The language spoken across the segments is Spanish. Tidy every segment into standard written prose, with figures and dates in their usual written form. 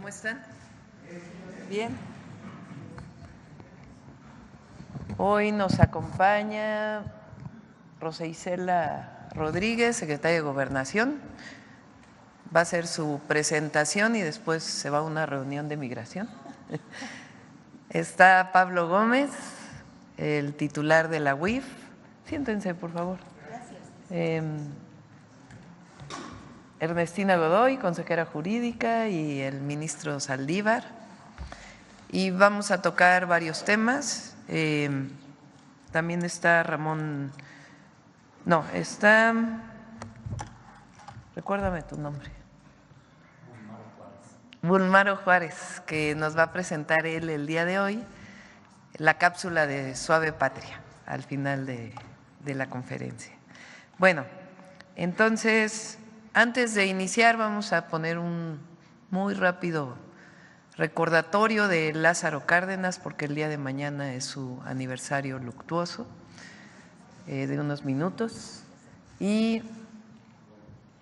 ¿Cómo están? Bien. Hoy nos acompaña Rosa Isela Rodríguez, secretaria de Gobernación. Va a hacer su presentación y después se va a una reunión de migración. Está Pablo Gómez, el titular de la UIF. Siéntense, por favor. Gracias. Ernestina Godoy, consejera jurídica, y el ministro Saldívar. Y vamos a tocar varios temas. También está Ramón, recuérdame tu nombre. Bulmaro Juárez, que nos va a presentar él el día de hoy la cápsula de Suave Patria al final de la conferencia. Bueno, entonces, antes de iniciar vamos a poner un muy rápido recordatorio de Lázaro Cárdenas, porque el día de mañana es su aniversario luctuoso, de unos minutos, y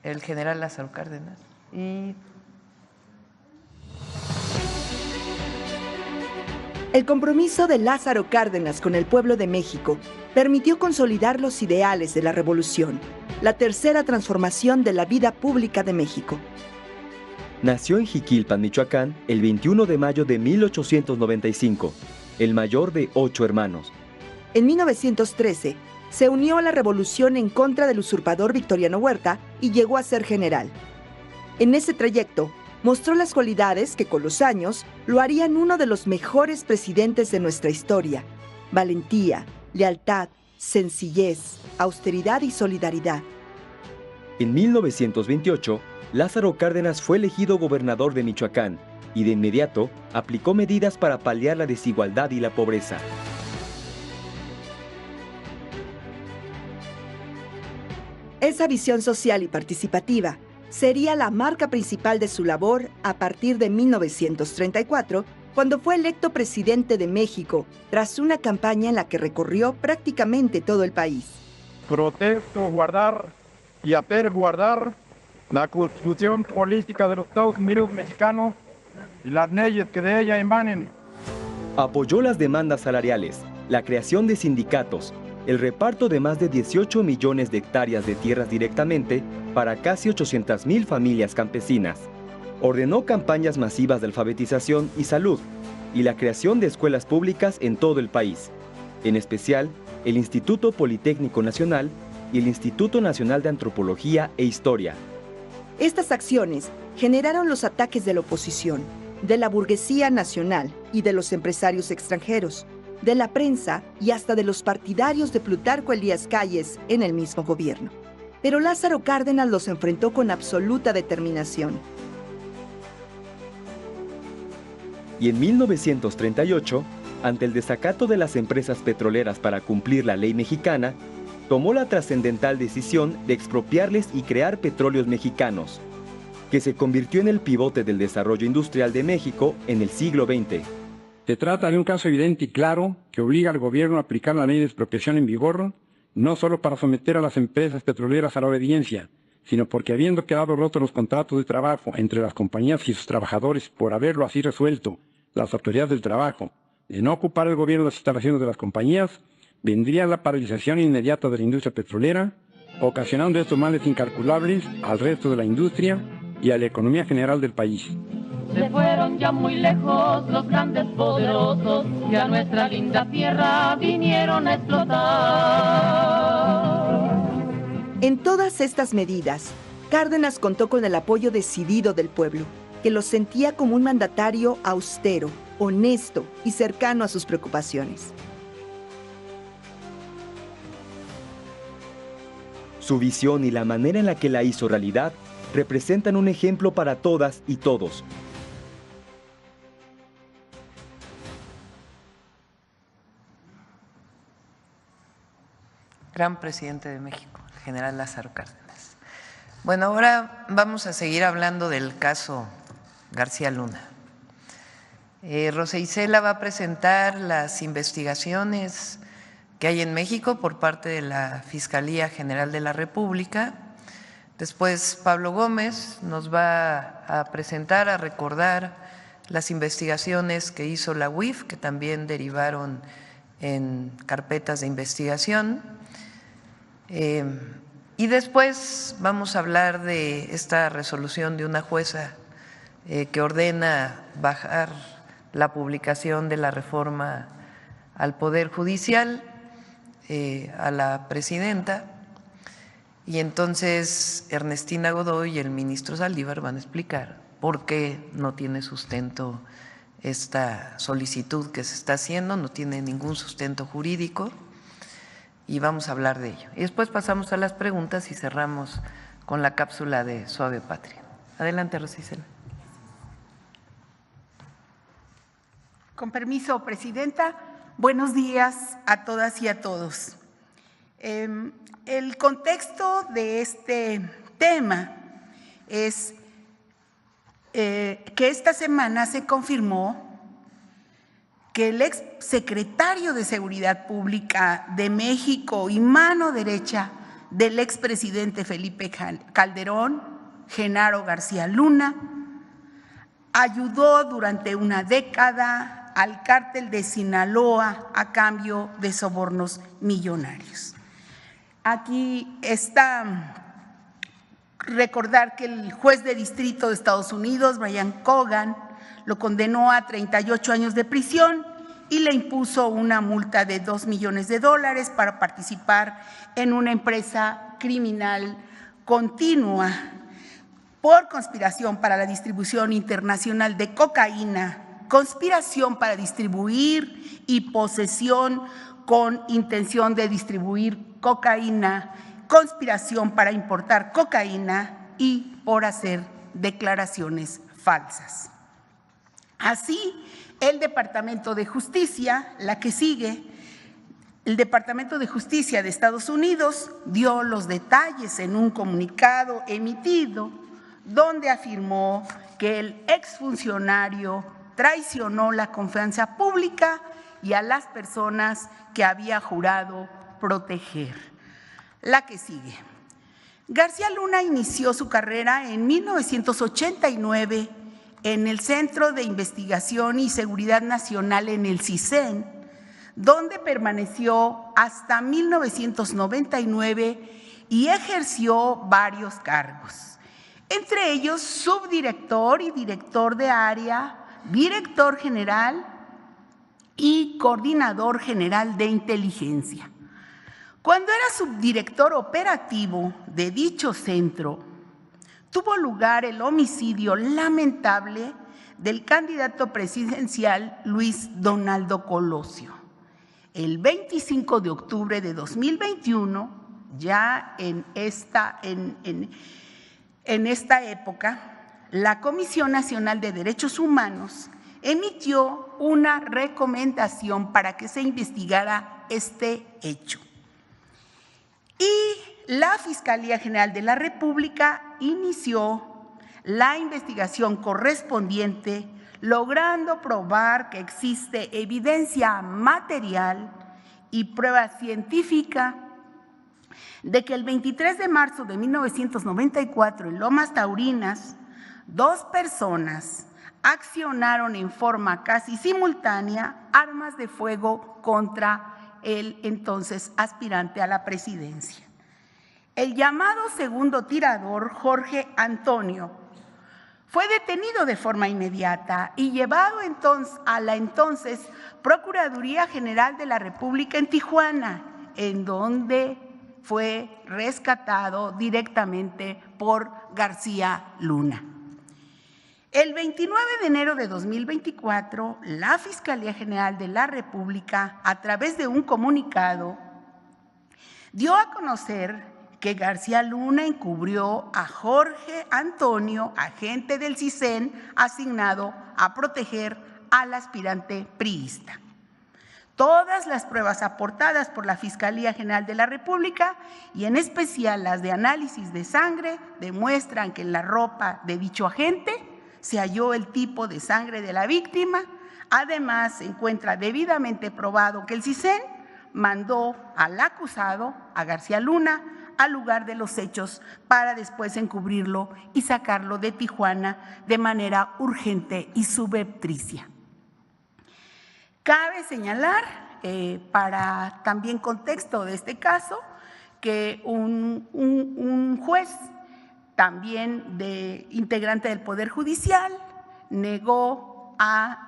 el general Lázaro Cárdenas. El compromiso de Lázaro Cárdenas con el pueblo de México permitió consolidar los ideales de la revolución, la tercera transformación de la vida pública de México. Nació en Jiquilpan, Michoacán, el 21 de mayo de 1895, el mayor de 8 hermanos. En 1913, se unió a la revolución en contra del usurpador Victoriano Huerta y llegó a ser general. En ese trayecto, mostró las cualidades que con los años lo harían uno de los mejores presidentes de nuestra historia: valentía, lealtad, sencillez, austeridad y solidaridad. En 1928, Lázaro Cárdenas fue elegido gobernador de Michoacán y de inmediato aplicó medidas para paliar la desigualdad y la pobreza. Esa visión social y participativa sería la marca principal de su labor a partir de 1934, cuando fue electo presidente de México, tras una campaña en la que recorrió prácticamente todo el país. Protesto guardar y hacer guardar la Constitución política de los Estados Unidos mexicanos y las leyes que de ella emanen. Apoyó las demandas salariales, la creación de sindicatos, el reparto de más de 18 millones de hectáreas de tierras directamente para casi 800,000 familias campesinas. Ordenó campañas masivas de alfabetización y salud y la creación de escuelas públicas en todo el país, en especial el Instituto Politécnico Nacional y el Instituto Nacional de Antropología e Historia. Estas acciones generaron los ataques de la oposición, de la burguesía nacional y de los empresarios extranjeros, de la prensa y hasta de los partidarios de Plutarco Elías Calles en el mismo gobierno. Pero Lázaro Cárdenas los enfrentó con absoluta determinación. Y en 1938, ante el desacato de las empresas petroleras para cumplir la ley mexicana, tomó la trascendental decisión de expropiarles y crear Petróleos Mexicanos, que se convirtió en el pivote del desarrollo industrial de México en el siglo XX. Se trata de un caso evidente y claro que obliga al gobierno a aplicar la ley de expropiación en vigor, no solo para someter a las empresas petroleras a la obediencia, sino porque habiendo quedado rotos los contratos de trabajo entre las compañías y sus trabajadores por haberlo así resuelto las autoridades del trabajo, de no ocupar el gobierno las instalaciones de las compañías, vendría la paralización inmediata de la industria petrolera, ocasionando estos males incalculables al resto de la industria y a la economía general del país. Se fueron ya muy lejos los grandes poderosos, que a nuestra linda tierra vinieron a explotar. En todas estas medidas, Cárdenas contó con el apoyo decidido del pueblo, que lo sentía como un mandatario austero, honesto y cercano a sus preocupaciones. Su visión y la manera en la que la hizo realidad representan un ejemplo para todas y todos. Gran presidente de México, el general Lázaro Cárdenas. Bueno, ahora vamos a seguir hablando del caso García Luna. Rosa Isela va a presentar las investigaciones que hay en México por parte de la Fiscalía General de la República. Después Pablo Gómez nos va a presentar, a recordar las investigaciones que hizo la UIF, que también derivaron en carpetas de investigación. Y después vamos a hablar de esta resolución de una jueza que ordena bajar la publicación de la reforma al Poder Judicial, a la presidenta, y entonces Ernestina Godoy y el ministro Saldívar van a explicar por qué no tiene sustento esta solicitud que se está haciendo, no tiene ningún sustento jurídico, y vamos a hablar de ello. Y después pasamos a las preguntas y cerramos con la cápsula de Suave Patria. Adelante, Rosa Isela. Con permiso, Presidenta. Buenos días a todas y a todos. El contexto de este tema es que esta semana se confirmó que el ex secretario de Seguridad Pública de México y mano derecha del expresidente Felipe Calderón, Genaro García Luna, ayudó durante una década al cártel de Sinaloa a cambio de sobornos millonarios. Aquí está recordar que el juez de distrito de Estados Unidos, Brian Cogan, lo condenó a 38 años de prisión y le impuso una multa de $2 millones para participar en una empresa criminal continua por conspiración para la distribución internacional de cocaína, conspiración para distribuir y posesión con intención de distribuir cocaína, conspiración para importar cocaína y por hacer declaraciones falsas. Así, el Departamento de Justicia, la que sigue, el Departamento de Justicia de Estados Unidos dio los detalles en un comunicado emitido donde afirmó que el exfuncionario traicionó la confianza pública y a las personas que había jurado proteger. La que sigue. García Luna inició su carrera en 1989 en el Centro de Investigación y Seguridad Nacional en el CISEN, donde permaneció hasta 1999 y ejerció varios cargos, entre ellos subdirector y director de área, director general y coordinador general de inteligencia. Cuando era subdirector operativo de dicho centro, tuvo lugar el homicidio lamentable del candidato presidencial Luis Donaldo Colosio. El 25 de octubre de 2021, ya en esta época, la Comisión Nacional de Derechos Humanos emitió una recomendación para que se investigara este hecho. Y la Fiscalía General de la República inició la investigación correspondiente, logrando probar que existe evidencia material y prueba científica de que el 23 de marzo de 1994 en Lomas Taurinas, 2 personas accionaron en forma casi simultánea armas de fuego contra el entonces aspirante a la presidencia. El llamado segundo tirador, Jorge Antonio, fue detenido de forma inmediata y llevado entonces a la entonces Procuraduría General de la República en Tijuana, en donde fue rescatado directamente por García Luna. El 29 de enero de 2024, la Fiscalía General de la República, a través de un comunicado, dio a conocer que García Luna encubrió a Jorge Antonio, agente del CISEN, asignado a proteger al aspirante priista. Todas las pruebas aportadas por la Fiscalía General de la República, y en especial las de análisis de sangre, demuestran que en la ropa de dicho agente se halló el tipo de sangre de la víctima. Además, se encuentra debidamente probado que el CISEN mandó al acusado, a García Luna, al lugar de los hechos para después encubrirlo y sacarlo de Tijuana de manera urgente y subrepticia. Cabe señalar, para también contexto de este caso, que un juez, también integrante del Poder Judicial, negó a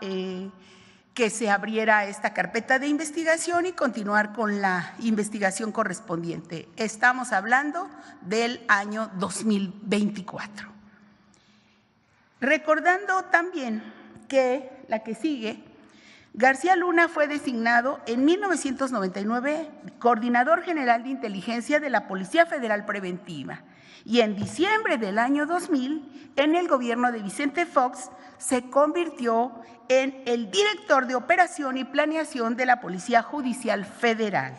que se abriera esta carpeta de investigación y continuar con la investigación correspondiente. Estamos hablando del año 2024. Recordando también que la que sigue, García Luna fue designado en 1999 Coordinador General de Inteligencia de la Policía Federal Preventiva y en diciembre del año 2000, en el gobierno de Vicente Fox, se convirtió en el Director de Operación y Planeación de la Policía Judicial Federal.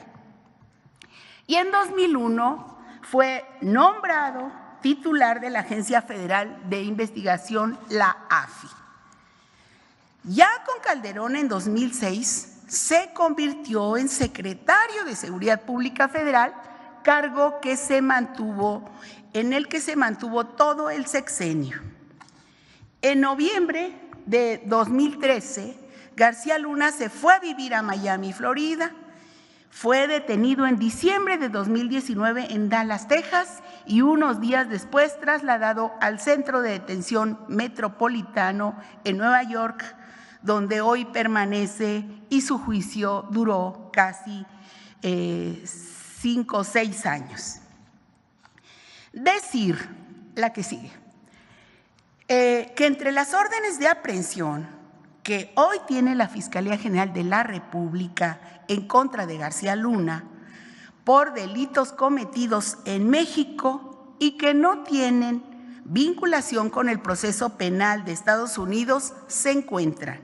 Y en 2001 fue nombrado titular de la Agencia Federal de Investigación, la AFI. Ya con Calderón en 2006 se convirtió en secretario de Seguridad Pública Federal, cargo en el que se mantuvo todo el sexenio. En noviembre de 2013, García Luna se fue a vivir a Miami, Florida. Fue detenido en diciembre de 2019 en Dallas, Texas, y unos días después trasladado al Centro de Detención Metropolitano en Nueva York, donde hoy permanece, y su juicio duró casi 5 o 6 años. Decir, la que sigue, que entre las órdenes de aprehensión que hoy tiene la Fiscalía General de la República en contra de García Luna por delitos cometidos en México y que no tienen vinculación con el proceso penal de Estados Unidos, se encuentran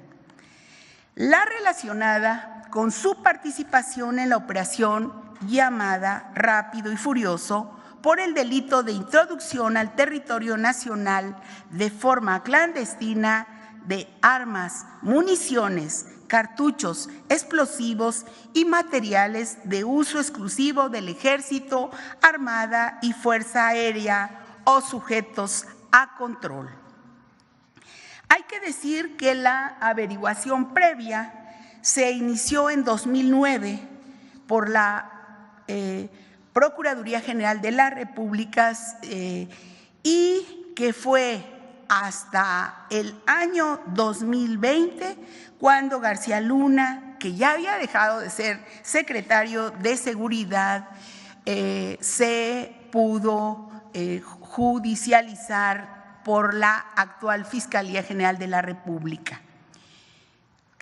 la relacionada con su participación en la operación llamada Rápido y Furioso por el delito de introducción al territorio nacional de forma clandestina de armas, municiones, cartuchos, explosivos y materiales de uso exclusivo del Ejército, Armada y Fuerza Aérea o sujetos a control. Hay que decir que la averiguación previa se inició en 2009 por la Procuraduría General de la República y que fue hasta el año 2020 cuando García Luna, que ya había dejado de ser secretario de Seguridad, se pudo judicializar por la actual Fiscalía General de la República.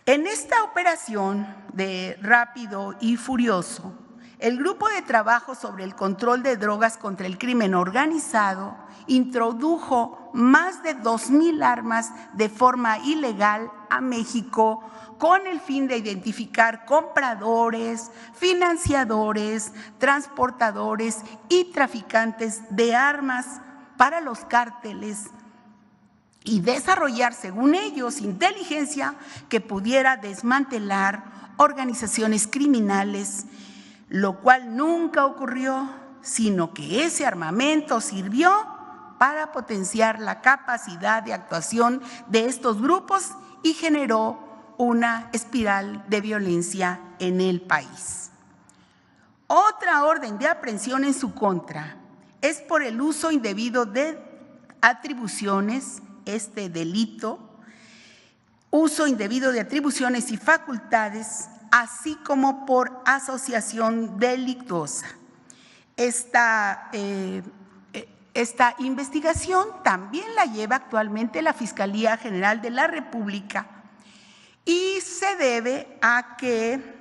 En esta operación de Rápido y Furioso, el Grupo de Trabajo sobre el Control de Drogas contra el Crimen Organizado introdujo más de 2,000 armas de forma ilegal a México con el fin de identificar compradores, financiadores, transportadores y traficantes de armas para los cárteles y desarrollar, según ellos, inteligencia que pudiera desmantelar organizaciones criminales, lo cual nunca ocurrió, sino que ese armamento sirvió para potenciar la capacidad de actuación de estos grupos y generó una espiral de violencia en el país. Otra orden de aprehensión en su contra es por el uso indebido de atribuciones, este delito, uso indebido de atribuciones y facultades, así como por asociación delictuosa. Esta investigación también la lleva actualmente la Fiscalía General de la República y se debe a que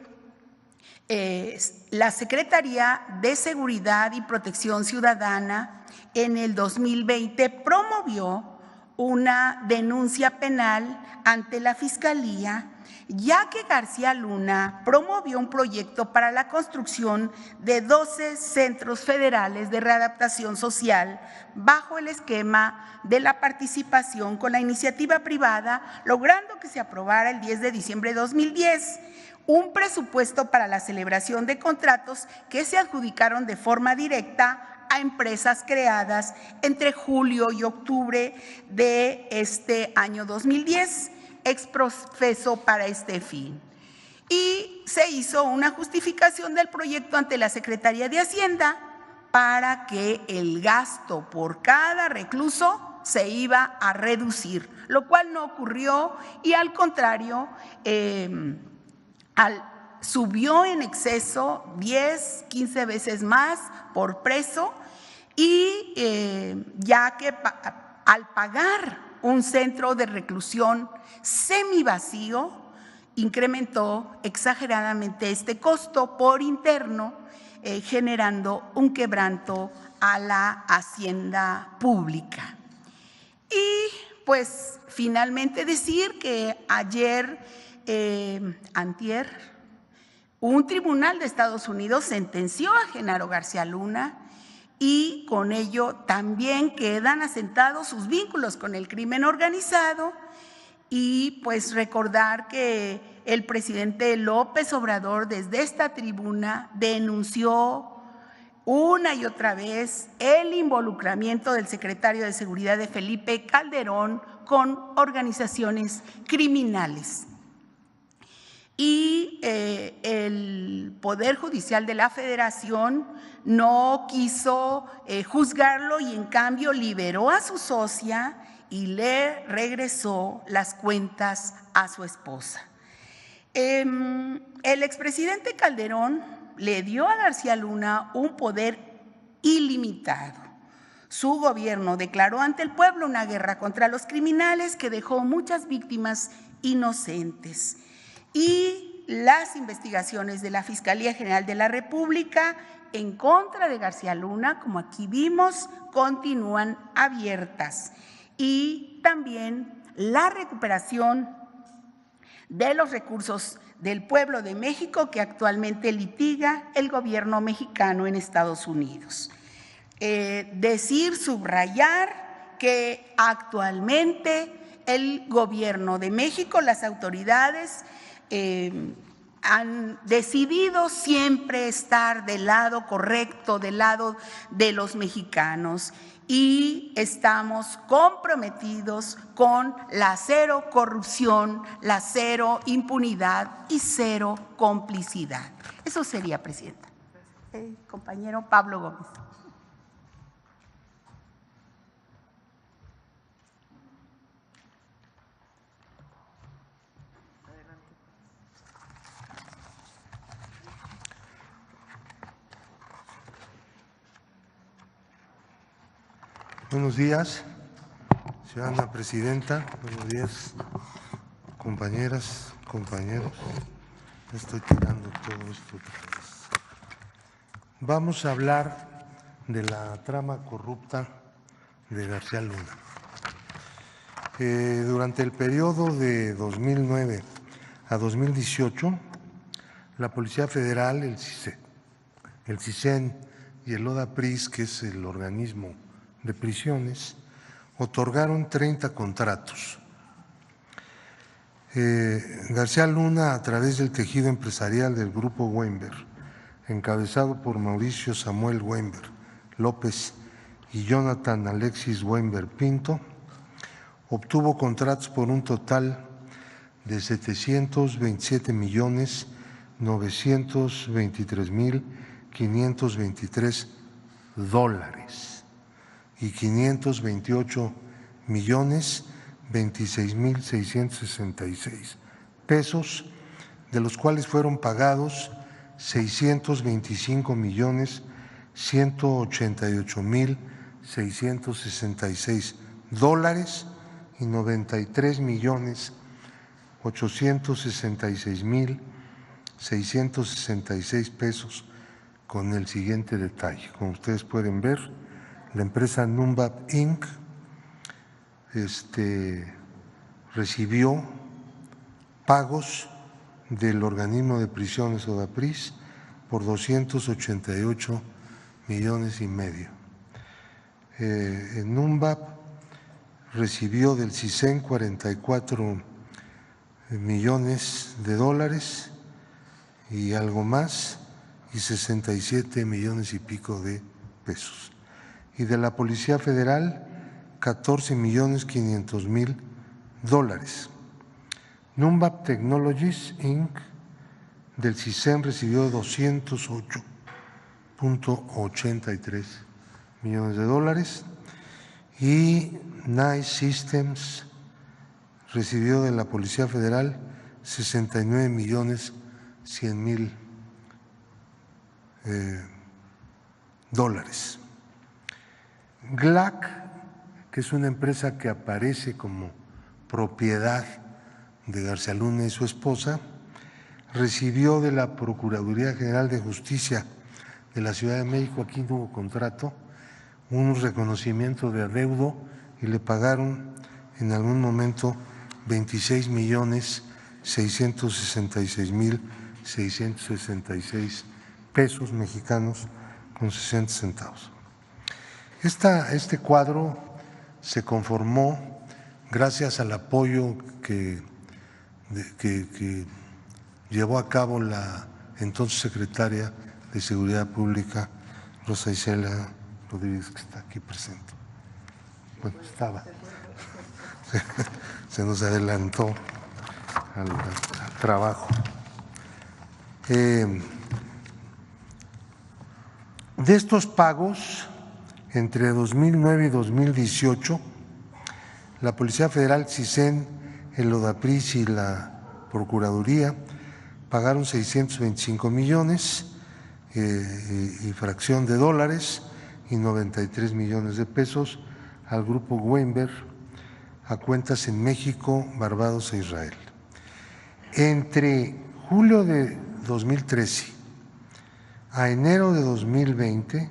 la Secretaría de Seguridad y Protección Ciudadana en el 2020 promovió una denuncia penal ante la Fiscalía, ya que García Luna promovió un proyecto para la construcción de 12 centros federales de readaptación social bajo el esquema de la participación con la iniciativa privada, logrando que se aprobara el 10 de diciembre de 2010 un presupuesto para la celebración de contratos que se adjudicaron de forma directa a empresas creadas entre julio y octubre de este año 2010, exprofeso para este fin. Y se hizo una justificación del proyecto ante la Secretaría de Hacienda para que el gasto por cada recluso se iba a reducir, lo cual no ocurrió y al contrario, subió en exceso 10, 15 veces más por preso y ya que al pagar un centro de reclusión semivacío, incrementó exageradamente este costo por interno, generando un quebranto a la hacienda pública. Y pues finalmente decir que ayer, antier, un tribunal de Estados Unidos sentenció a Genaro García Luna y con ello también quedan asentados sus vínculos con el crimen organizado. Y pues recordar que el presidente López Obrador desde esta tribuna denunció una y otra vez el involucramiento del secretario de Seguridad de Felipe Calderón con organizaciones criminales. Y el Poder Judicial de la Federación no quiso juzgarlo y en cambio liberó a su socia y le regresó las cuentas a su esposa. El expresidente Calderón le dio a García Luna un poder ilimitado. Su gobierno declaró ante el pueblo una guerra contra los criminales que dejó muchas víctimas inocentes. Y las investigaciones de la Fiscalía General de la República en contra de García Luna, como aquí vimos, continúan abiertas. Y también la recuperación de los recursos del pueblo de México que actualmente litiga el gobierno mexicano en Estados Unidos. Subrayar que actualmente el gobierno de México, las autoridades han decidido siempre estar del lado correcto, del lado de los mexicanos. Y estamos comprometidos con la cero corrupción, la cero impunidad y cero complicidad. Eso sería, Presidenta. Compañero Pablo Gómez. Buenos días, ciudadana presidenta. Buenos días, compañeras, compañeros. Estoy tirando todo esto otra vez. Vamos a hablar de la trama corrupta de García Luna. Durante el periodo de 2009 a 2018, la Policía Federal, el CISEN y el ODAPRIS, que es el organismo de prisiones, otorgaron 30 contratos. García Luna, a través del tejido empresarial del Grupo Weinberg, encabezado por Mauricio Samuel Weinberg López y Jonathan Alexis Weinberg Pinto, obtuvo contratos por un total de $727.923.523 y 528.026.666 pesos, de los cuales fueron pagados $625.188.666 y 93.866.666 pesos, con el siguiente detalle. Como ustedes pueden ver, la empresa Numbap Inc. Recibió pagos del organismo de prisiones ODAPRIS por 288,5 millones. Numbap recibió del CISEN 44 millones de dólares y algo más, y 67 millones y pico de pesos. y de la Policía Federal $14,500,000. Numbap Technologies Inc. del CISEN recibió $208.83 millones y Nice Systems recibió de la Policía Federal $69,100,000. GLAC, que es una empresa que aparece como propiedad de García Luna y su esposa, recibió de la Procuraduría General de Justicia de la Ciudad de México, aquí no hubo contrato, un reconocimiento de adeudo y le pagaron en algún momento 26,666,666 pesos mexicanos con 60 centavos. Este cuadro se conformó gracias al apoyo que llevó a cabo la entonces secretaria de Seguridad Pública, Rosa Isela Rodríguez, que está aquí presente. Bueno, estaba. Se nos adelantó al trabajo. De estos pagos, entre 2009 y 2018, la Policía Federal, CISEN, el ODAPRIS y la Procuraduría pagaron 625 millones y fracción de dólares y 93 millones de pesos al grupo Weinberg a cuentas en México, Barbados e Israel. Entre julio de 2013 a enero de 2020,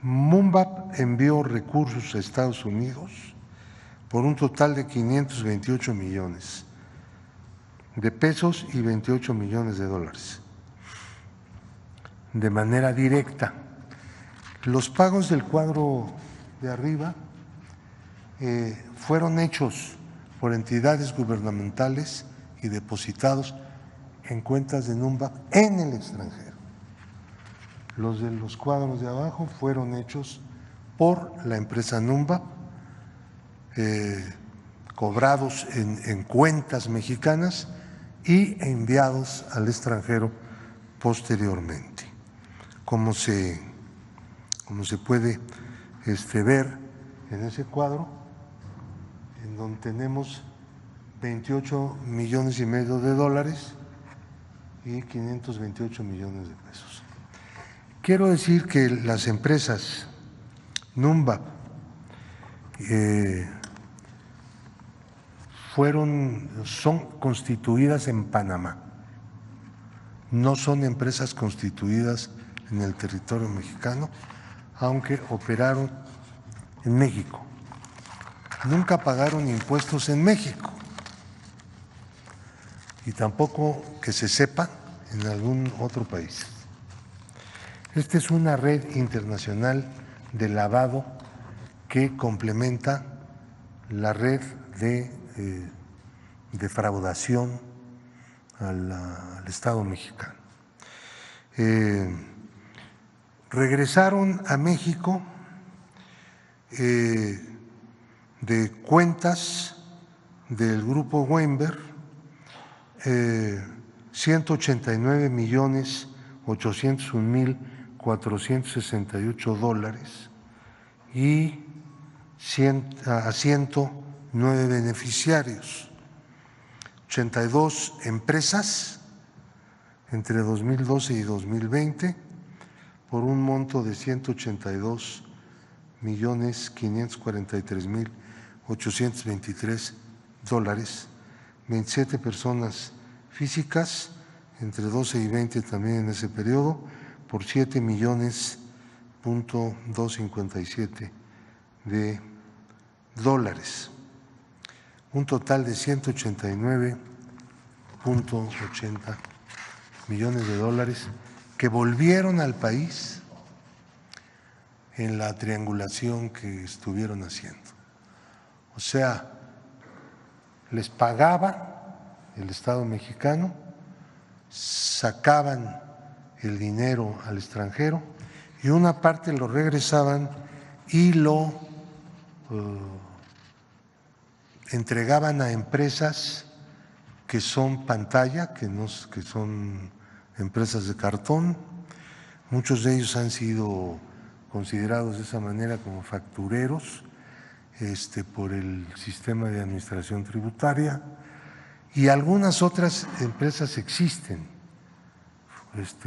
Numbap envió recursos a Estados Unidos por un total de 528 millones de pesos y 28 millones de dólares de manera directa. Los pagos del cuadro de arriba fueron hechos por entidades gubernamentales y depositados en cuentas de Numbap en el extranjero. Los de los cuadros de abajo fueron hechos por la empresa Numbap, cobrados en cuentas mexicanas y enviados al extranjero posteriormente. Como se puede ver en ese cuadro, en donde tenemos 28 millones y medio de dólares y 528 millones de pesos. Quiero decir que las empresas Numbap son constituidas en Panamá, no son empresas constituidas en el territorio mexicano, aunque operaron en México. Nunca pagaron impuestos en México y tampoco que se sepa en algún otro país. Esta es una red internacional de lavado que complementa la red de defraudación al Estado mexicano. Regresaron a México de cuentas del grupo Weinberg 189,801,468 dólares y a 109 beneficiarios, 82 empresas entre 2012 y 2020 por un monto de 182,543,823 dólares, 27 personas físicas entre 12 y 20 también en ese periodo por 7,257 de dólares, un total de 189,80 millones de dólares que volvieron al país en la triangulación que estuvieron haciendo. O sea, les pagaba el Estado mexicano, sacaban el dinero al extranjero y una parte lo regresaban y lo entregaban a empresas que son pantalla, que son empresas de cartón. Muchos de ellos han sido considerados de esa manera como factureros por el sistema de administración tributaria, y algunas otras empresas existen,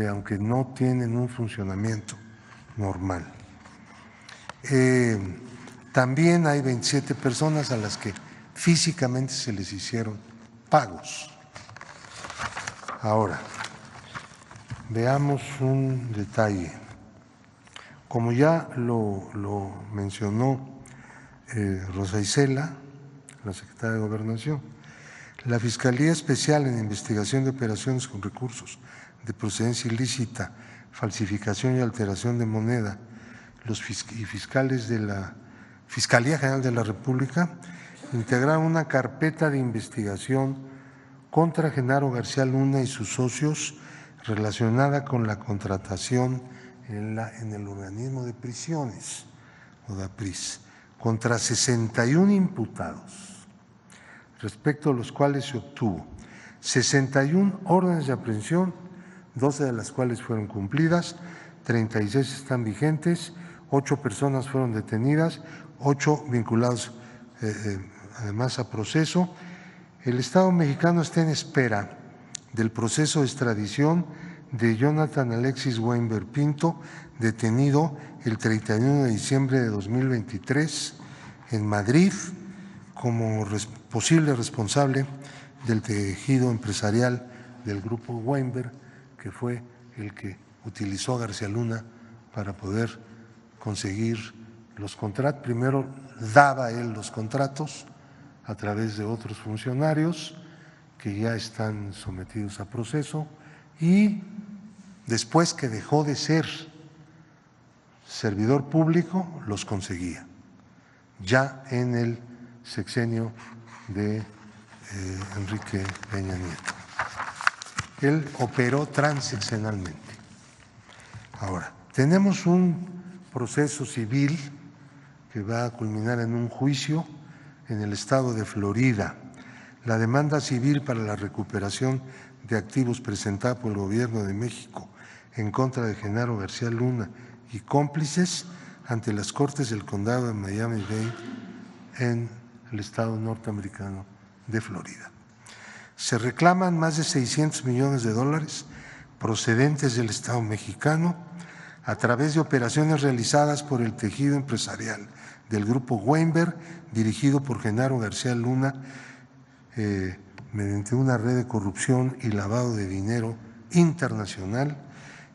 aunque no tienen un funcionamiento normal. También hay 27 personas a las que físicamente se les hicieron pagos. Ahora, veamos un detalle. Como ya lo mencionó Rosa Isela, la secretaria de Gobernación, la Fiscalía Especial en Investigación de Operaciones con Recursos de Procedencia Ilícita, Falsificación y Alteración de Moneda, y fiscales de la Fiscalía General de la República integraron una carpeta de investigación contra Genaro García Luna y sus socios relacionada con la contratación en el organismo de prisiones, ODAPRIS, contra 61 imputados, respecto a los cuales se obtuvo 61 órdenes de aprehensión, 12 de las cuales fueron cumplidas, 36 están vigentes, 8 personas fueron detenidas, 8 vinculados además a proceso. El Estado mexicano está en espera del proceso de extradición de Jonathan Alexis Weinberg Pinto, detenido el 31 de diciembre de 2023 en Madrid como posible responsable del tejido empresarial del grupo Weinberg, que fue el que utilizó a García Luna para poder conseguir los contratos. Primero daba él los contratos a través de otros funcionarios que ya están sometidos a proceso, y después que dejó de ser servidor público los conseguía, ya en el sexenio de Enrique Peña Nieto. Él operó transeccionalmente. Ahora, tenemos un proceso civil que va a culminar en un juicio en el estado de Florida. La demanda civil para la recuperación de activos presentada por el Gobierno de México en contra de Genaro García Luna y cómplices ante las Cortes del Condado de Miami-Dade en el estado norteamericano de Florida. Se reclaman más de $600 millones procedentes del Estado mexicano a través de operaciones realizadas por el tejido empresarial del grupo Weinberg, dirigido por Genaro García Luna, mediante una red de corrupción y lavado de dinero internacional,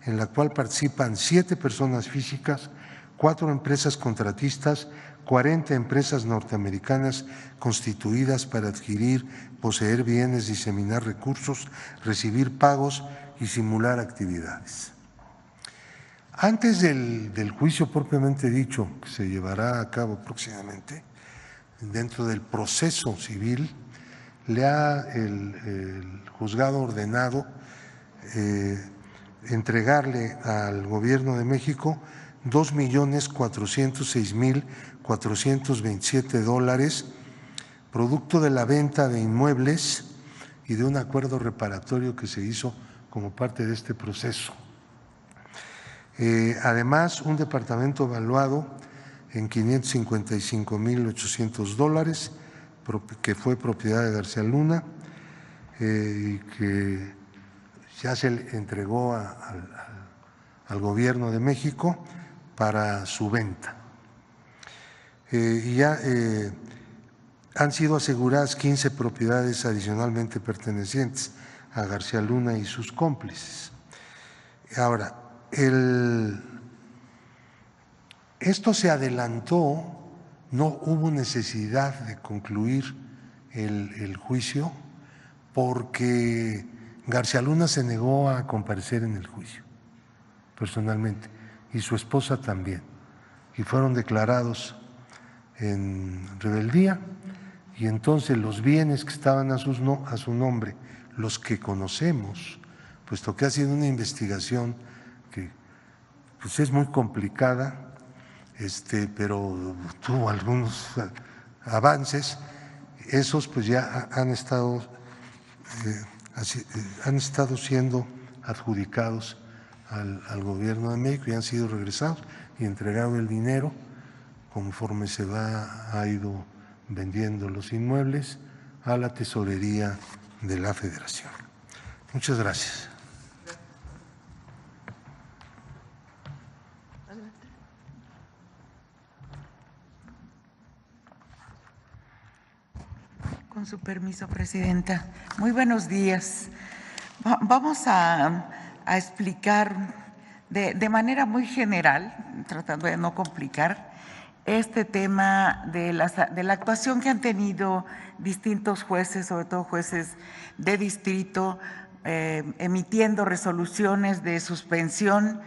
en la cual participan 7 personas físicas, 4 empresas contratistas, 40 empresas norteamericanas constituidas para adquirir, poseer bienes, diseminar recursos, recibir pagos y simular actividades. Antes del juicio propiamente dicho, que se llevará a cabo próximamente, dentro del proceso civil, le ha el juzgado ordenado entregarle al Gobierno de México $2.406.427, producto de la venta de inmuebles y de un acuerdo reparatorio que se hizo como parte de este proceso. Además, un departamento valuado en $555.800, que fue propiedad de García Luna y que ya se le entregó al Gobierno de México para su venta. Y ya han sido aseguradas 15 propiedades adicionalmente pertenecientes a García Luna y sus cómplices. Ahora, esto se adelantó, no hubo necesidad de concluir el juicio porque García Luna se negó a comparecer en el juicio personalmente y su esposa también, y fueron declarados en rebeldía, y entonces los bienes que estaban a su nombre, los que conocemos, puesto que ha sido una investigación que pues es muy complicada, pero tuvo algunos avances. Esos pues ya han estado siendo adjudicados al Gobierno de México y han sido regresados y entregado el dinero conforme ha ido vendiendo los inmuebles a la tesorería de la Federación. Muchas gracias. Con su permiso, Presidenta. Muy buenos días. Vamos a explicar de manera muy general, tratando de no complicar, este tema de la actuación que han tenido distintos jueces, sobre todo jueces de distrito, emitiendo resoluciones de suspensión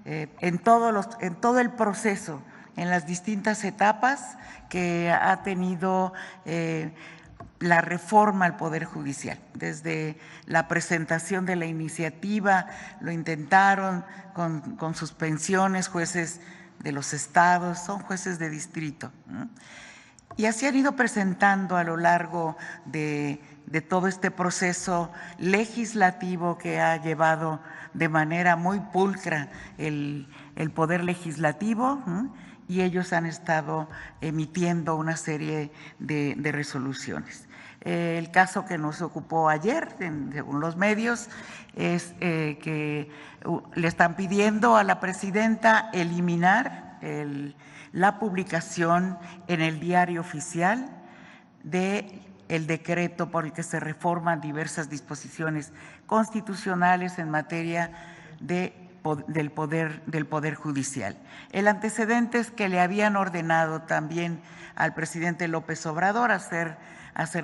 en todo el proceso, en las distintas etapas que ha tenido la reforma al Poder Judicial. Desde la presentación de la iniciativa lo intentaron con suspensiones, jueces de los estados, son jueces de distrito. Y así han ido presentando a lo largo de todo este proceso legislativo que ha llevado de manera muy pulcra el Poder Legislativo, y ellos han estado emitiendo una serie de resoluciones. El caso que nos ocupó ayer, según los medios, es que le están pidiendo a la presidenta eliminar la publicación en el Diario Oficial del decreto por el que se reforman diversas disposiciones constitucionales en materia del Poder Judicial. El antecedente es que le habían ordenado también al presidente López Obrador hacer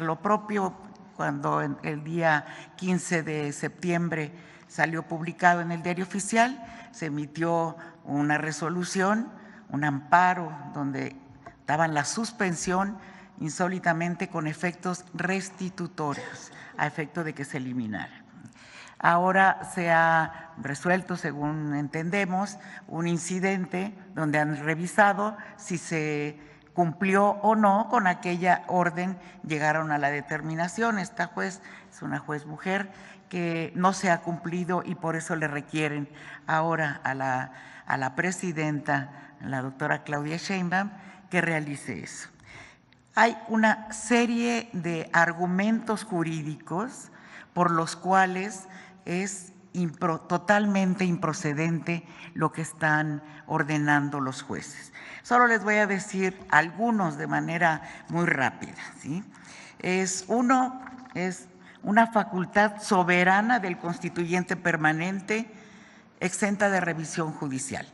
lo propio cuando el día 15 de septiembre salió publicado en el Diario Oficial, se emitió una resolución, un amparo donde daban la suspensión insólitamente con efectos restitutorios, a efecto de que se eliminara. Ahora se ha resuelto, según entendemos, un incidente donde han revisado si se cumplió o no con aquella orden, llegaron a la determinación. Esta juez es una juez mujer que no se ha cumplido y por eso le requieren ahora a la presidenta, la doctora Claudia Sheinbaum, que realice eso. Hay una serie de argumentos jurídicos por los cuales es totalmente improcedente lo que están ordenando los jueces. Solo les voy a decir algunos de manera muy rápida, ¿sí? Uno es una facultad soberana del constituyente permanente exenta de revisión judicial.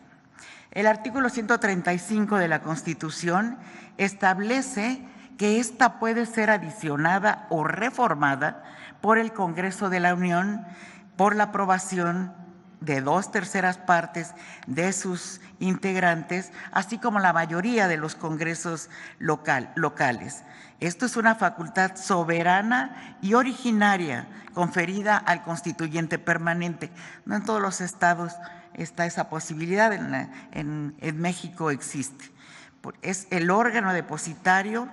El artículo 135 de la Constitución establece que ésta puede ser adicionada o reformada por el Congreso de la Unión por la aprobación de 2/3 partes de sus integrantes, así como la mayoría de los congresos locales. Esto es una facultad soberana y originaria conferida al constituyente permanente. No en todos los estados está esa posibilidad, en México existe. Es el órgano depositario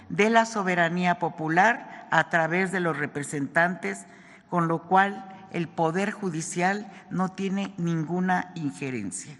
de la soberanía popular a través de los representantes, con lo cual el Poder Judicial no tiene ninguna injerencia.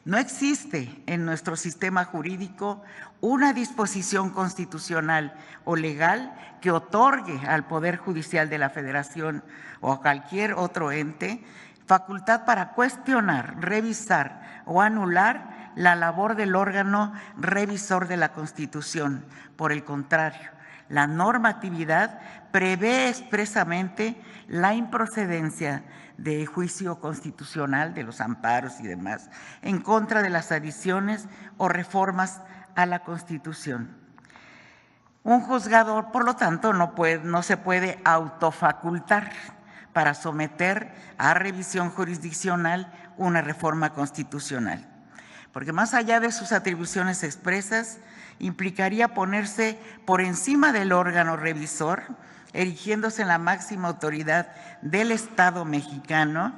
No existe en nuestro sistema jurídico una disposición constitucional o legal que otorgue al Poder Judicial de la Federación o a cualquier otro ente facultad para cuestionar, revisar o anular la labor del órgano revisor de la Constitución. Por el contrario, la normatividad prevé expresamente la improcedencia de juicio constitucional, de los amparos y demás, en contra de las adiciones o reformas a la Constitución. Un juzgador, por lo tanto, no se puede autofacultar para someter a revisión jurisdiccional una reforma constitucional, porque más allá de sus atribuciones expresas, implicaría ponerse por encima del órgano revisor erigiéndose en la máxima autoridad del Estado mexicano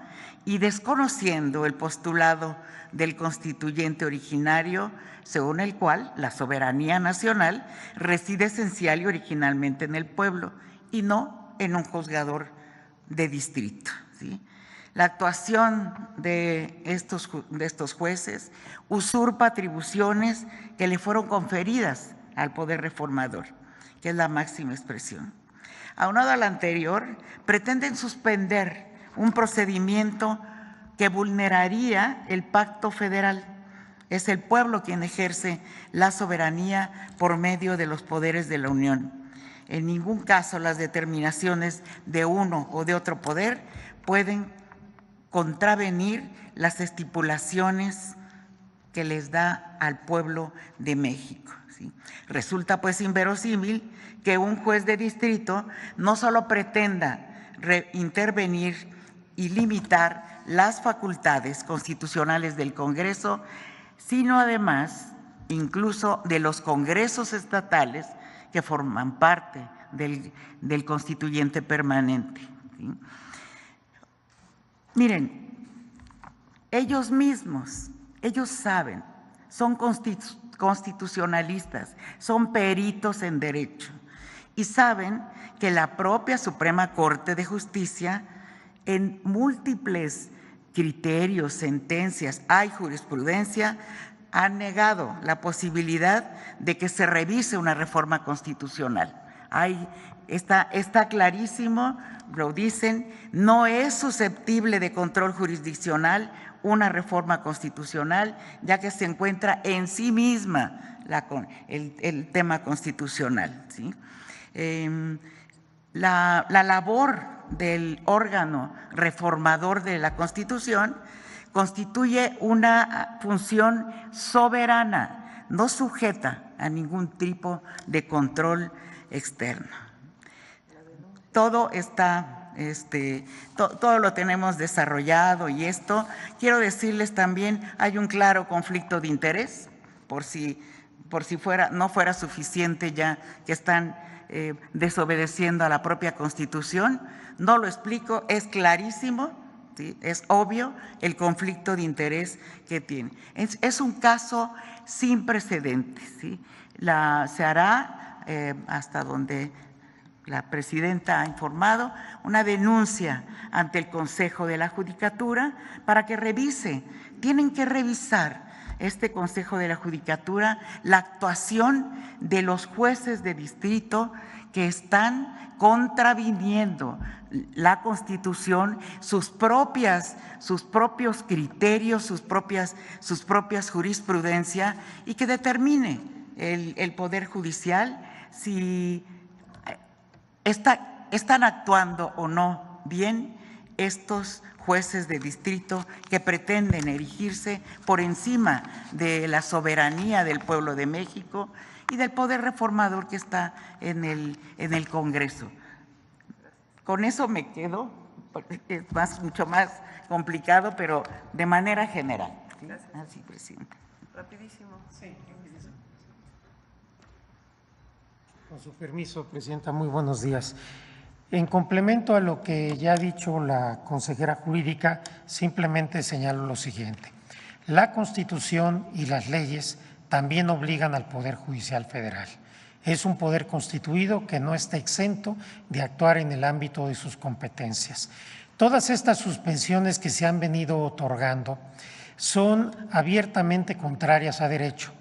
y desconociendo el postulado del constituyente originario, según el cual la soberanía nacional reside esencial y originalmente en el pueblo y no en un juzgador de distrito, ¿sí? La actuación de estos jueces usurpa atribuciones que le fueron conferidas al poder reformador, que es la máxima expresión. Aunado a lo anterior, pretenden suspender un procedimiento que vulneraría el pacto federal. Es el pueblo quien ejerce la soberanía por medio de los poderes de la Unión. En ningún caso las determinaciones de uno o de otro poder pueden contravenir las estipulaciones que les da al pueblo de México, ¿sí? Resulta pues inverosímil que un juez de distrito no solo pretenda intervenir y limitar las facultades constitucionales del Congreso, sino además incluso de los congresos estatales que forman parte del constituyente permanente, ¿sí? Miren, ellos mismos, ellos saben, son constitucionalistas, son peritos en derecho y saben que la propia Suprema Corte de Justicia, en múltiples criterios, sentencias, hay jurisprudencia, ha negado la posibilidad de que se revise una reforma constitucional. Está clarísimo, lo dicen, no es susceptible de control jurisdiccional una reforma constitucional, ya que se encuentra en sí misma el tema constitucional, ¿sí? La labor del órgano reformador de la Constitución constituye una función soberana, no sujeta a ningún tipo de control externo. Todo está, todo lo tenemos desarrollado y esto, quiero decirles también, hay un claro conflicto de interés, por si no fuera suficiente ya que están desobedeciendo a la propia Constitución. No lo explico, es clarísimo, ¿sí? Es obvio el conflicto de interés que tiene. Es un caso sin precedentes, ¿sí? Se hará, hasta donde la presidenta ha informado, una denuncia ante el Consejo de la Judicatura para que revise. Tienen que revisar este Consejo de la Judicatura la actuación de los jueces de distrito que están contraviniendo la Constitución, sus propios criterios, sus propias jurisprudencias, y que determine el Poder Judicial si están actuando o no bien estos jueces de distrito que pretenden erigirse por encima de la soberanía del pueblo de México y del poder reformador que está en el Congreso. Con eso me quedo, es mucho más complicado, pero de manera general. ¿Sí? Así, presidenta. Rapidísimo. Sí. Con su permiso, presidenta, muy buenos días. En complemento a lo que ya ha dicho la consejera jurídica, simplemente señalo lo siguiente. La Constitución y las leyes también obligan al Poder Judicial Federal. Es un poder constituido que no está exento de actuar en el ámbito de sus competencias. Todas estas suspensiones que se han venido otorgando son abiertamente contrarias a derecho.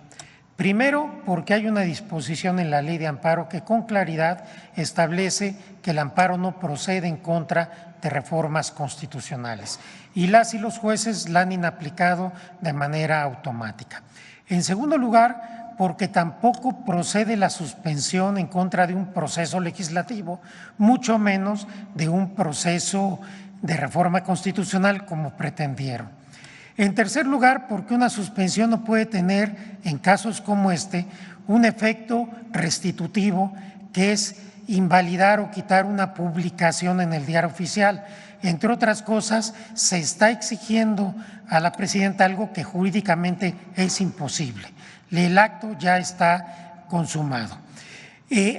Primero, porque hay una disposición en la Ley de Amparo que con claridad establece que el amparo no procede en contra de reformas constitucionales y las y los jueces la han inaplicado de manera automática. En segundo lugar, porque tampoco procede la suspensión en contra de un proceso legislativo, mucho menos de un proceso de reforma constitucional como pretendieron. En tercer lugar, porque una suspensión no puede tener, en casos como este, un efecto restitutivo, que es invalidar o quitar una publicación en el Diario Oficial. Entre otras cosas, se está exigiendo a la presidenta algo que jurídicamente es imposible. El acto ya está consumado.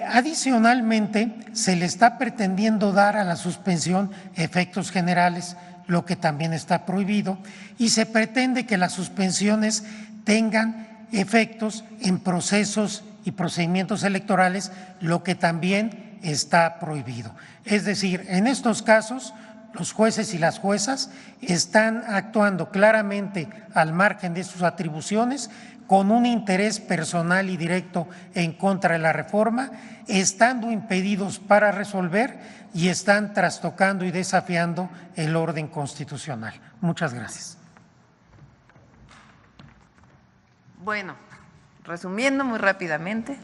Adicionalmente, se le está pretendiendo dar a la suspensión efectos generales, lo que también está prohibido, y se pretende que las suspensiones tengan efectos en procesos y procedimientos electorales, lo que también está prohibido. Es decir, en estos casos, los jueces y las juezas están actuando claramente al margen de sus atribuciones, con un interés personal y directo en contra de la reforma, estando impedidos para resolver y están trastocando y desafiando el orden constitucional. Muchas gracias. Bueno, resumiendo muy rápidamente,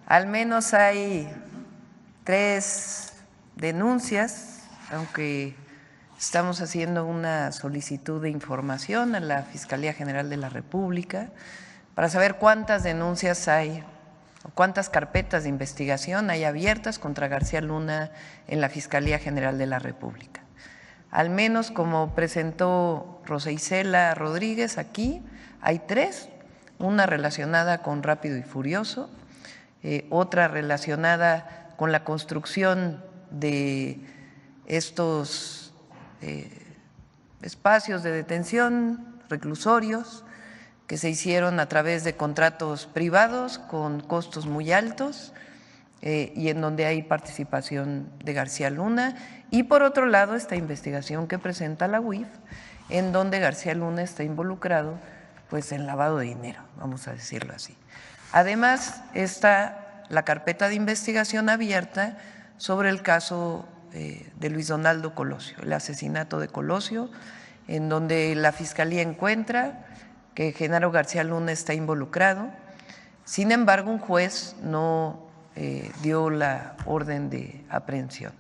al menos hay 3 denuncias, aunque estamos haciendo una solicitud de información a la Fiscalía General de la República para saber cuántas denuncias hay o cuántas carpetas de investigación hay abiertas contra García Luna en la Fiscalía General de la República. Al menos, como presentó Rosa Isela Rodríguez aquí, hay 3, una relacionada con Rápido y Furioso, otra relacionada con la construcción de estos espacios de detención, reclusorios, que se hicieron a través de contratos privados con costos muy altos y en donde hay participación de García Luna. Y por otro lado, esta investigación que presenta la UIF, en donde García Luna está involucrado pues en lavado de dinero, vamos a decirlo así. Además, está la carpeta de investigación abierta sobre el caso de Luis Donaldo Colosio, el asesinato de Colosio, en donde la Fiscalía encuentra que Genaro García Luna está involucrado. Sin embargo, un juez no dio la orden de aprehensión.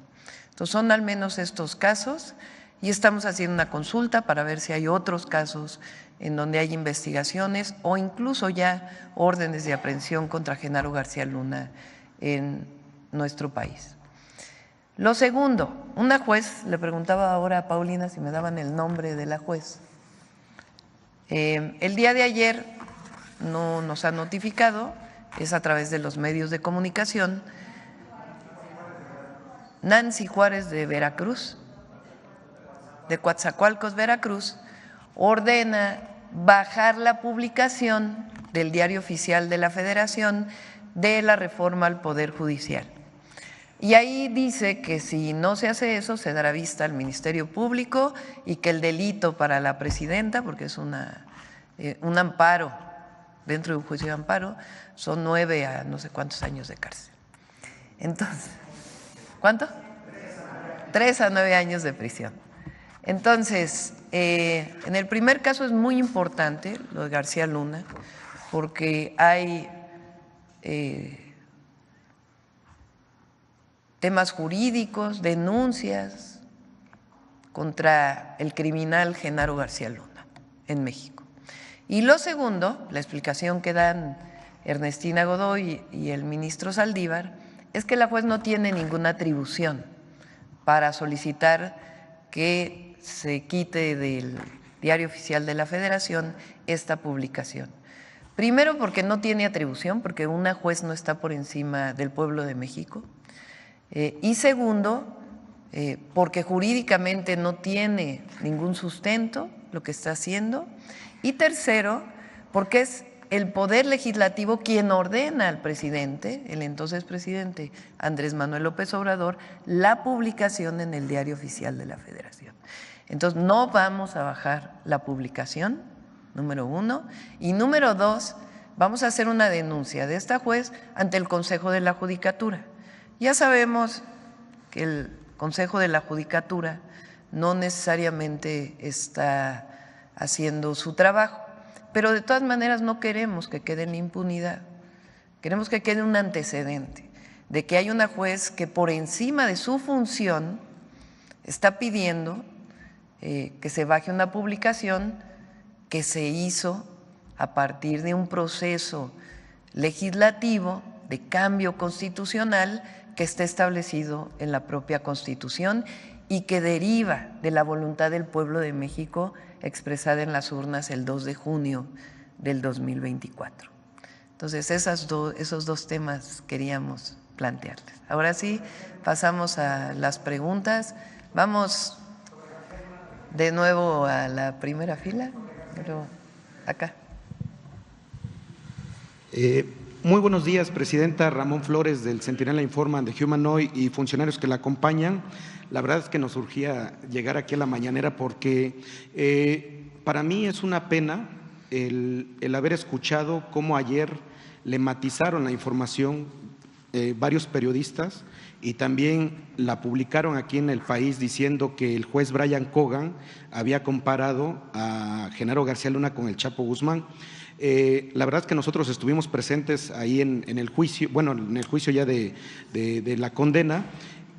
Entonces, son al menos estos casos y estamos haciendo una consulta para ver si hay otros casos en donde hay investigaciones o incluso ya órdenes de aprehensión contra Genaro García Luna en nuestro país. Lo segundo, una juez, le preguntaba ahora a Paulina si me daban el nombre de la juez. El día de ayer no nos ha notificado, es a través de los medios de comunicación, Nancy Juárez de Veracruz, de Coatzacoalcos, Veracruz, ordena bajar la publicación del Diario Oficial de la Federación de la reforma al Poder Judicial. Y ahí dice que si no se hace eso, se dará vista al Ministerio Público y que el delito para la presidenta, porque es un amparo, dentro de un juicio de amparo, son 9 a no sé cuántos años de cárcel. Entonces, ¿cuánto? 3 a 9 años de prisión. Entonces, en el primer caso es muy importante lo de García Luna, porque hay temas jurídicos, denuncias contra el criminal Genaro García Luna en México. Y lo segundo, la explicación que dan Ernestina Godoy y el ministro Saldívar, es que la juez no tiene ninguna atribución para solicitar que se quite del Diario Oficial de la Federación esta publicación. Primero, porque no tiene atribución, porque una juez no está por encima del pueblo de México. Y segundo, porque jurídicamente no tiene ningún sustento lo que está haciendo. Y tercero, porque es el Poder Legislativo quien ordena al presidente, el entonces presidente Andrés Manuel López Obrador, la publicación en el Diario Oficial de la Federación. Entonces, no vamos a bajar la publicación, número 1. Y número 2, vamos a hacer una denuncia de esta juez ante el Consejo de la Judicatura. Ya sabemos que el Consejo de la Judicatura no necesariamente está haciendo su trabajo, pero de todas maneras no queremos que quede en la impunidad, queremos que quede un antecedente de que hay una juez que por encima de su función está pidiendo que se baje una publicación que se hizo a partir de un proceso legislativo de cambio constitucional que está establecido en la propia Constitución y que deriva de la voluntad del pueblo de México expresada en las urnas el 2 de junio del 2024. Entonces, esos dos temas queríamos plantearles. Ahora sí, pasamos a las preguntas. Vamos de nuevo a la primera fila, pero acá. Muy buenos días, Presidenta. Ramón Flores, del Centinela Informa, de Humanoid y funcionarios que la acompañan. La verdad es que nos urgía llegar aquí a la mañanera porque para mí es una pena el haber escuchado cómo ayer le matizaron la información varios periodistas y también la publicaron aquí en El País diciendo que el juez Brian Cogan había comparado a Genaro García Luna con el Chapo Guzmán. La verdad es que nosotros estuvimos presentes ahí en el juicio, bueno, en el juicio ya de la condena,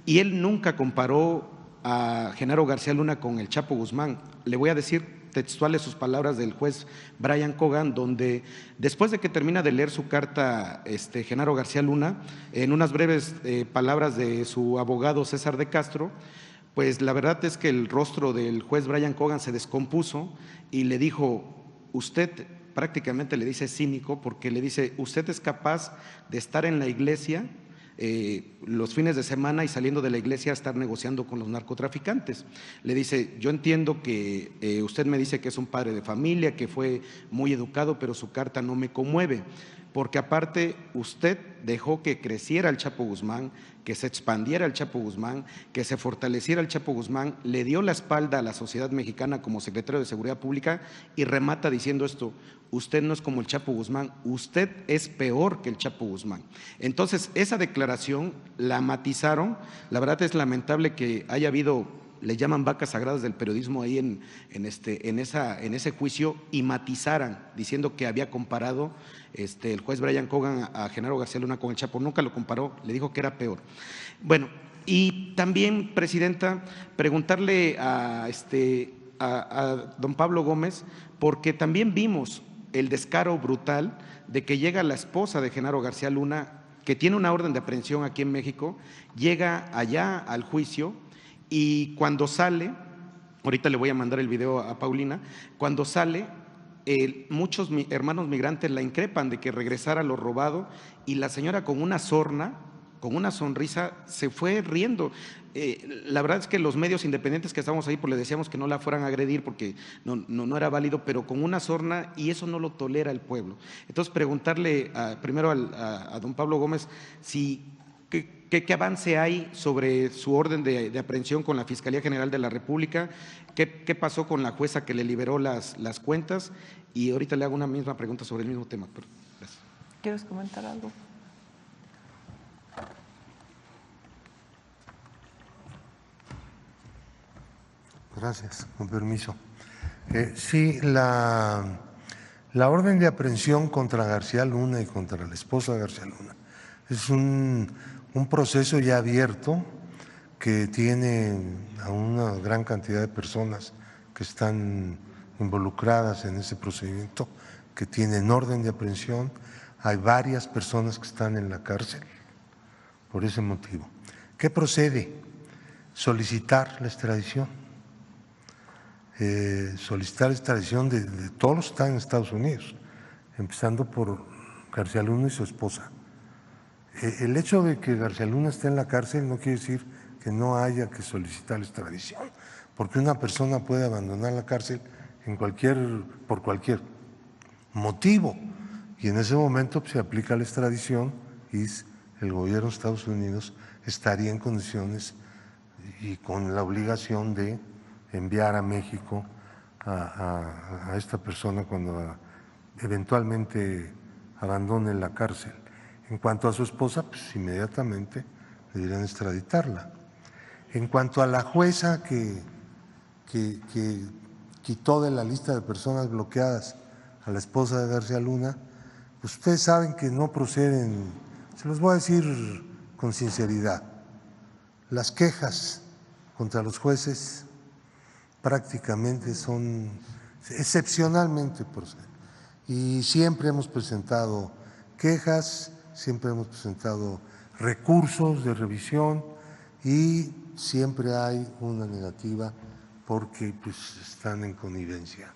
y él nunca comparó a Genaro García Luna con el Chapo Guzmán. Le voy a decir textuales sus palabras del juez Brian Cogan, donde después de que termina de leer su carta Genaro García Luna, en unas breves palabras de su abogado César de Castro, pues la verdad es que el rostro del juez Brian Cogan se descompuso y le dijo, usted, prácticamente le dice cínico, porque le dice, usted es capaz de estar en la iglesia los fines de semana y saliendo de la iglesia a estar negociando con los narcotraficantes. Le dice, yo entiendo que usted me dice que es un padre de familia, que fue muy educado, pero su carta no me conmueve, porque aparte usted dejó que creciera el Chapo Guzmán, que se expandiera el Chapo Guzmán, que se fortaleciera el Chapo Guzmán, le dio la espalda a la sociedad mexicana como secretario de Seguridad Pública y remata diciendo esto, usted no es como el Chapo Guzmán, usted es peor que el Chapo Guzmán. Entonces, esa declaración la matizaron, la verdad es lamentable que haya habido, le llaman vacas sagradas del periodismo ahí en ese juicio y matizaran diciendo que había comparado el juez Brian Cogan a Genaro García Luna con el Chapo, nunca lo comparó, le dijo que era peor. Bueno, y también, Presidenta, preguntarle a don Pablo Gómez, porque también vimos el descaro brutal de que llega la esposa de Genaro García Luna, que tiene una orden de aprehensión aquí en México, llega allá al juicio y cuando sale, ahorita le voy a mandar el video a Paulina, cuando sale, muchos hermanos migrantes la increpan de que regresara lo robado y la señora con una sorna, con una sonrisa, se fue riendo. La verdad es que los medios independientes que estábamos ahí, pues le decíamos que no la fueran a agredir porque no era válido, pero con una sorna, y eso no lo tolera el pueblo. Entonces, preguntarle primero a don Pablo Gómez si ¿qué avance hay sobre su orden de aprehensión con la Fiscalía General de la República? ¿Qué pasó con la jueza que le liberó las cuentas? Y ahorita le hago una misma pregunta sobre el mismo tema. Gracias. ¿Quieres comentar algo? Gracias, con permiso. Sí, la orden de aprehensión contra García Luna y contra la esposa de García Luna es un proceso ya abierto que tiene a una gran cantidad de personas que están involucradas en ese procedimiento, que tienen orden de aprehensión. Hay varias personas que están en la cárcel por ese motivo. ¿Qué procede? Solicitar la extradición. Solicitar la extradición de todos los que están en Estados Unidos, empezando por García Luna y su esposa. El hecho de que García Luna esté en la cárcel no quiere decir que no haya que solicitar la extradición, porque una persona puede abandonar la cárcel por cualquier motivo, y en ese momento se aplica la extradición y el gobierno de Estados Unidos estaría en condiciones y con la obligación de enviar a México a esta persona cuando eventualmente abandone la cárcel. En cuanto a su esposa, pues inmediatamente deberían extraditarla. En cuanto a la jueza que quitó de la lista de personas bloqueadas a la esposa de García Luna, pues ustedes saben que no proceden, se los voy a decir con sinceridad, las quejas contra los jueces prácticamente son excepcionalmente proceden. Y siempre hemos presentado quejas, siempre hemos presentado recursos de revisión y siempre hay una negativa porque pues, están en connivencia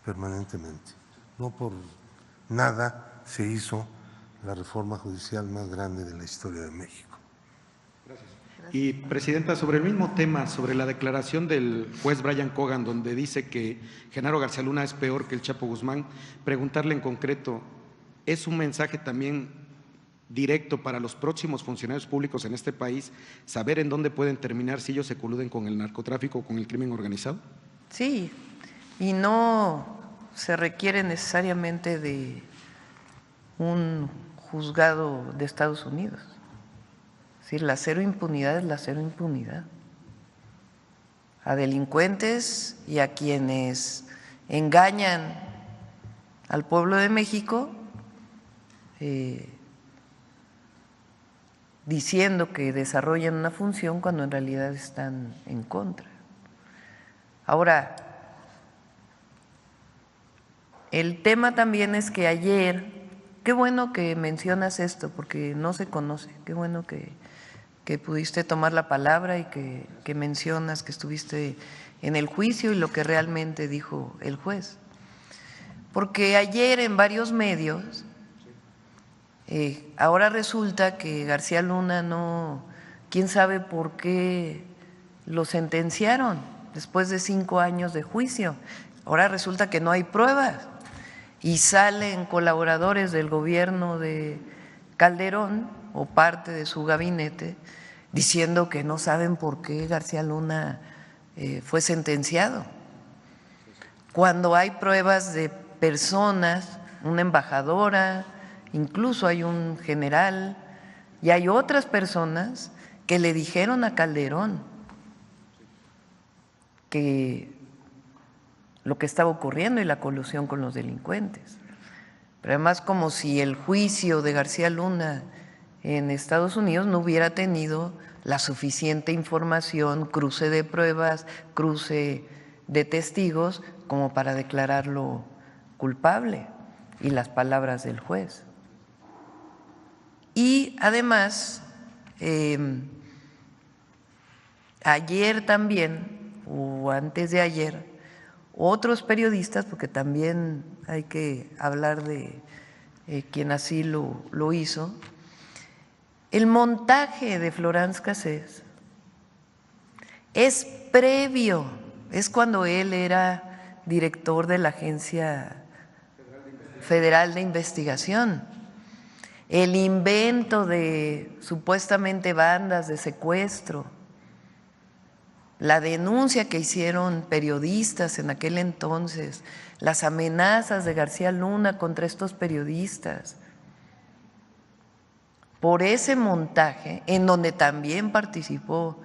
permanentemente. No por nada se hizo la reforma judicial más grande de la historia de México. Gracias. Y, Presidenta, sobre el mismo tema, sobre la declaración del juez Brian Cogan, donde dice que Genaro García Luna es peor que el Chapo Guzmán, preguntarle en concreto, ¿es un mensaje también directo para los próximos funcionarios públicos en este país saber en dónde pueden terminar si ellos se coluden con el narcotráfico o con el crimen organizado? Sí, y no se requiere necesariamente de un juzgado de Estados Unidos. Es decir, la cero impunidad es la cero impunidad. A delincuentes y a quienes engañan al pueblo de México diciendo que desarrollan una función cuando en realidad están en contra. Ahora, el tema también es que ayer, qué bueno que mencionas esto porque no se conoce, qué bueno que pudiste tomar la palabra y que mencionas que estuviste en el juicio y lo que realmente dijo el juez. Porque ayer en varios medios, ahora resulta que García Luna no, quién sabe por qué lo sentenciaron después de 5 años de juicio. Ahora resulta que no hay pruebas y salen colaboradores del gobierno de Calderón o parte de su gabinete diciendo que no saben por qué García Luna fue sentenciado, cuando hay pruebas de personas, una embajadora, incluso hay un general y hay otras personas que le dijeron a Calderón que lo que estaba ocurriendo y la colusión con los delincuentes. Pero además, como si el juicio de García Luna en Estados Unidos no hubiera tenido la suficiente información, cruce de pruebas, cruce de testigos como para declararlo culpable, y las palabras del juez. Y además, ayer también, o antes de ayer, otros periodistas, porque también hay que hablar de quien así lo hizo, el montaje de Florence Cassés es previo, es cuando él era director de la Agencia Federal de Investigación. El invento de supuestamente bandas de secuestro, la denuncia que hicieron periodistas en aquel entonces, las amenazas de García Luna contra estos periodistas, por ese montaje en donde también participó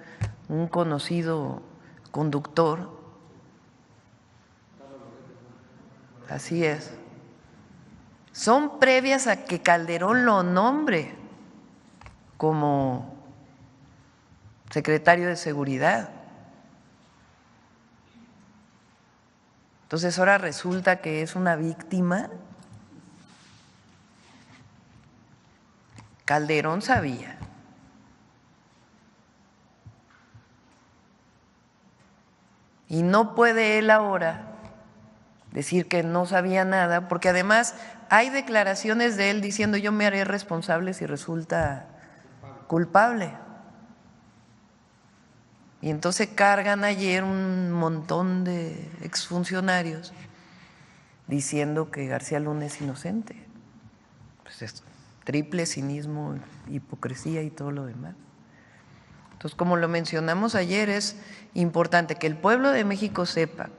un conocido conductor. Así es. Son previas a que Calderón lo nombre como secretario de Seguridad. Entonces ahora resulta que es una víctima. Calderón sabía. Y no puede él ahora decir que no sabía nada, porque además hay declaraciones de él diciendo yo me haré responsable si resulta culpable. Y entonces cargan ayer un montón de exfuncionarios diciendo que García Luna es inocente. Pues es triple cinismo, hipocresía y todo lo demás. Entonces, como lo mencionamos ayer, es importante que el pueblo de México sepa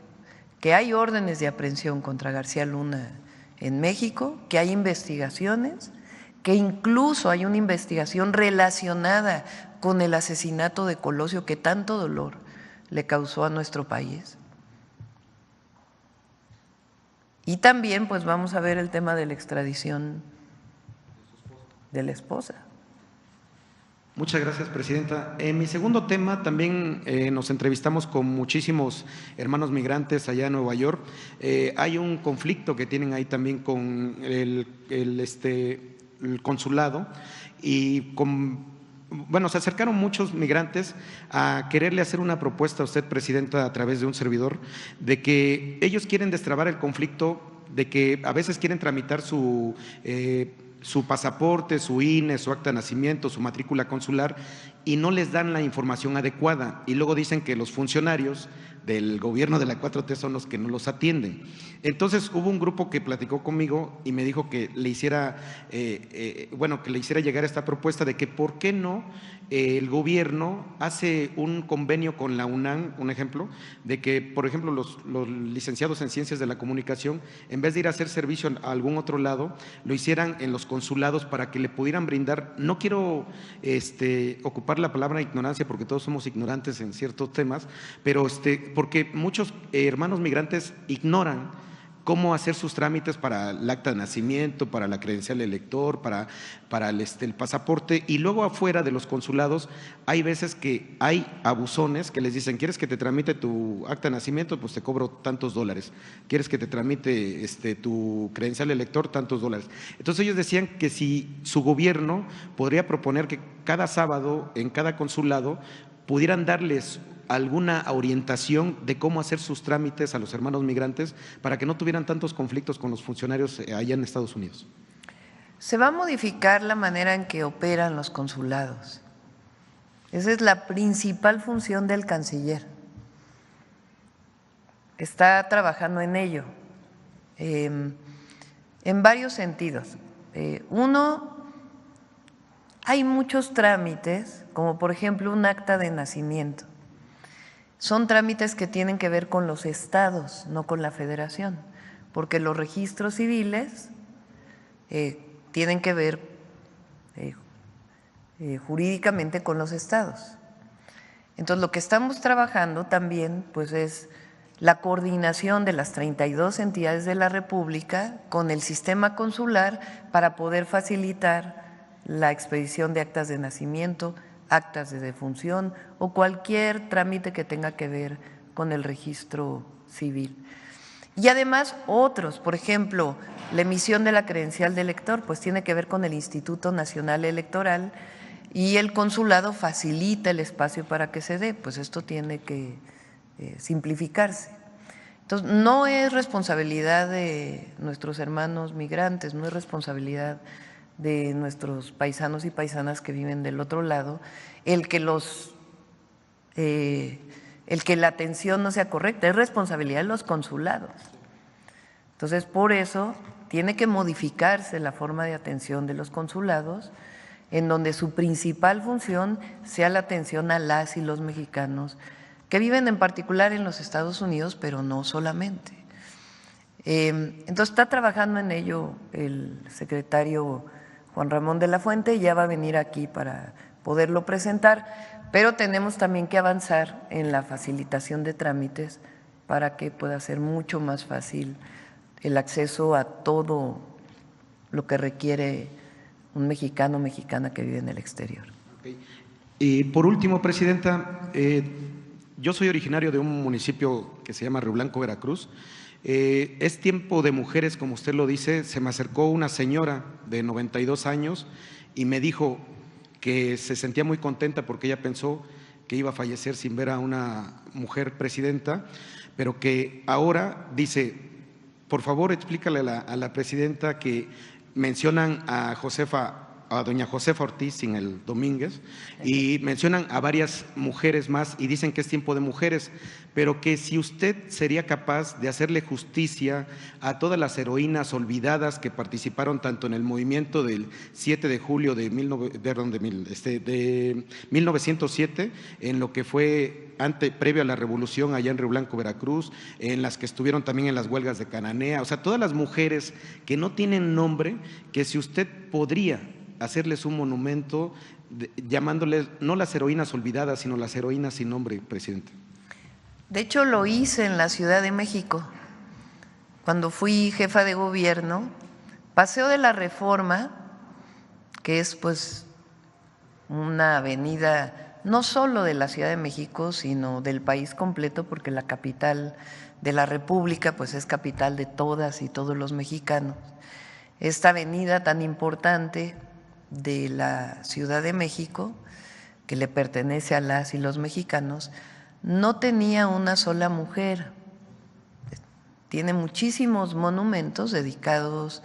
que hay órdenes de aprehensión contra García Luna en México, que hay investigaciones, que incluso hay una investigación relacionada con el asesinato de Colosio que tanto dolor le causó a nuestro país. Y también pues vamos a ver el tema de la extradición de la esposa. Muchas gracias, Presidenta. En mi segundo tema también nos entrevistamos con muchísimos hermanos migrantes allá en Nueva York. Hay un conflicto que tienen ahí también con el consulado y bueno, se acercaron muchos migrantes a quererle hacer una propuesta a usted, Presidenta, a través de un servidor, de que ellos quieren destrabar el conflicto, de que a veces quieren tramitar su su pasaporte, su INE, su acta de nacimiento, su matrícula consular, y no les dan la información adecuada. Y luego dicen que los funcionarios del gobierno de la 4T son los que no los atienden. Entonces hubo un grupo que platicó conmigo y me dijo que le hiciera, que le hiciera llegar esta propuesta de que por qué no el gobierno hace un convenio con la UNAM, un ejemplo, de que, por ejemplo, los licenciados en Ciencias de la Comunicación, en vez de ir a hacer servicio a algún otro lado, lo hicieran en los consulados para que le pudieran brindar, no quiero ocupar la palabra ignorancia porque todos somos ignorantes en ciertos temas, pero porque muchos hermanos migrantes ignoran cómo hacer sus trámites para el acta de nacimiento, para la credencial de elector, para el pasaporte, y luego afuera de los consulados hay veces que hay abusones que les dicen: ¿quieres que te tramite tu acta de nacimiento? Pues te cobro tantos dólares. ¿Quieres que te tramite tu credencial de elector? Tantos dólares. Entonces ellos decían que si su gobierno podría proponer que cada sábado en cada consulado pudieran darles alguna orientación de cómo hacer sus trámites a los hermanos migrantes para que no tuvieran tantos conflictos con los funcionarios allá en Estados Unidos. Se va a modificar la manera en que operan los consulados. Esa es la principal función del canciller. Está trabajando en ello, en varios sentidos. Uno, hay muchos trámites, como por ejemplo un acta de nacimiento. Son trámites que tienen que ver con los estados, no con la federación, porque los registros civiles tienen que ver jurídicamente con los estados. Entonces, lo que estamos trabajando también pues es la coordinación de las 32 entidades de la República con el sistema consular para poder facilitar la expedición de actas de nacimiento, actas de defunción o cualquier trámite que tenga que ver con el registro civil. Y además otros, por ejemplo, la emisión de la credencial de elector, pues tiene que ver con el Instituto Nacional Electoral y el consulado facilita el espacio para que se dé, pues esto tiene que simplificarse. Entonces, no es responsabilidad de nuestros hermanos migrantes, no es responsabilidad de nuestros paisanos y paisanas que viven del otro lado, el que la atención no sea correcta, es responsabilidad de los consulados. Entonces, por eso tiene que modificarse la forma de atención de los consulados, en donde su principal función sea la atención a las y los mexicanos que viven en particular en los Estados Unidos, pero no solamente. Entonces, está trabajando en ello el secretario Juan Ramón de la Fuente, y ya va a venir aquí para poderlo presentar, pero tenemos también que avanzar en la facilitación de trámites para que pueda ser mucho más fácil el acceso a todo lo que requiere un mexicano o mexicana que vive en el exterior. Okay. Y por último, Presidenta, yo soy originario de un municipio que se llama Río Blanco, Veracruz. Es tiempo de mujeres, como usted lo dice. Se me acercó una señora de 92 años y me dijo que se sentía muy contenta porque ella pensó que iba a fallecer sin ver a una mujer presidenta, pero que ahora dice: por favor, explícale a la presidenta que mencionan a doña Josefa Ortiz sin el Domínguez, y mencionan a varias mujeres más y dicen que es tiempo de mujeres, pero que si usted sería capaz de hacerle justicia a todas las heroínas olvidadas que participaron tanto en el movimiento del 7 de julio de 1907, en lo que fue previo a la revolución allá en Río Blanco, Veracruz, en las que estuvieron también en las huelgas de Cananea, o sea, todas las mujeres que no tienen nombre, que si usted podría hacerles un monumento llamándoles no las heroínas olvidadas, sino las heroínas sin nombre, presidente. De hecho, lo hice en la Ciudad de México. Cuando fui jefa de gobierno, Paseo de la Reforma, que es pues una avenida no solo de la Ciudad de México, sino del país completo, porque la capital de la República pues es capital de todas y todos los mexicanos. Esta avenida tan importante de la Ciudad de México, que le pertenece a las y los mexicanos, no tenía una sola mujer. Tiene muchísimos monumentos dedicados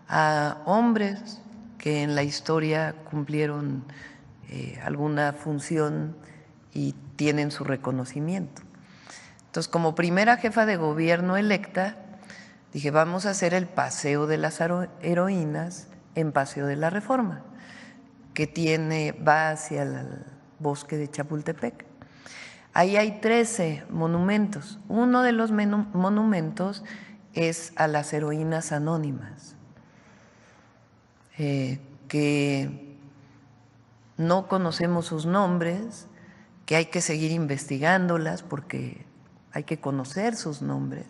a hombres que en la historia cumplieron alguna función y tienen su reconocimiento. Entonces, como primera jefa de gobierno electa, dije, vamos a hacer el Paseo de las Heroínas en Paseo de la Reforma, que va hacia el bosque de Chapultepec. Ahí hay 13 monumentos. Uno de los monumentos es a las heroínas anónimas, que no conocemos sus nombres, que hay que seguir investigándolas porque hay que conocer sus nombres,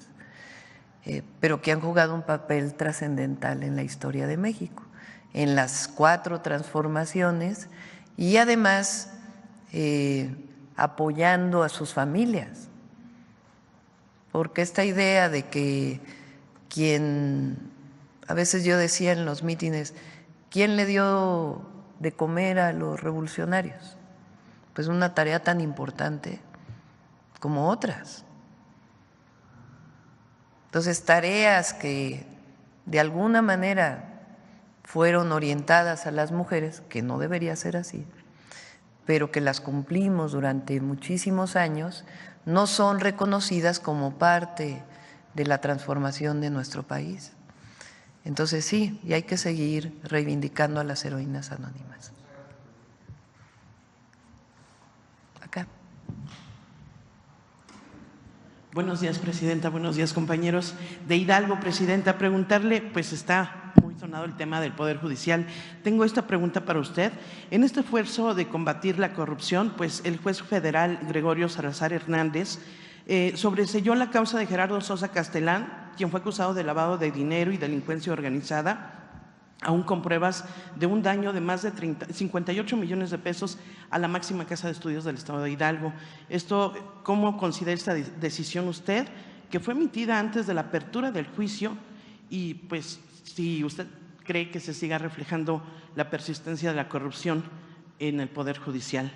pero que han jugado un papel trascendental en la historia de México, en las 4 transformaciones y además apoyando a sus familias. Porque esta idea de que a veces yo decía en los mítines, ¿quién le dio de comer a los revolucionarios? Pues una tarea tan importante como otras. Entonces, tareas que de alguna manera fueron orientadas a las mujeres, que no debería ser así, pero que las cumplimos durante muchísimos años, no son reconocidas como parte de la transformación de nuestro país. Entonces sí, y hay que seguir reivindicando a las heroínas anónimas. Acá. Buenos días, presidenta. Buenos días, compañeros. De Hidalgo, presidenta, preguntarle, pues está muy sonado el tema del Poder Judicial. Tengo esta pregunta para usted. En este esfuerzo de combatir la corrupción, pues el juez federal Gregorio Salazar Hernández sobreseyó la causa de Gerardo Sosa Castellán, quien fue acusado de lavado de dinero y delincuencia organizada, aún con pruebas de un daño de más de 58 millones de pesos a la máxima casa de estudios del estado de Hidalgo. Esto, ¿cómo considera esta decisión usted, que fue emitida antes de la apertura del juicio? Y pues, si usted cree que se siga reflejando la persistencia de la corrupción en el Poder Judicial.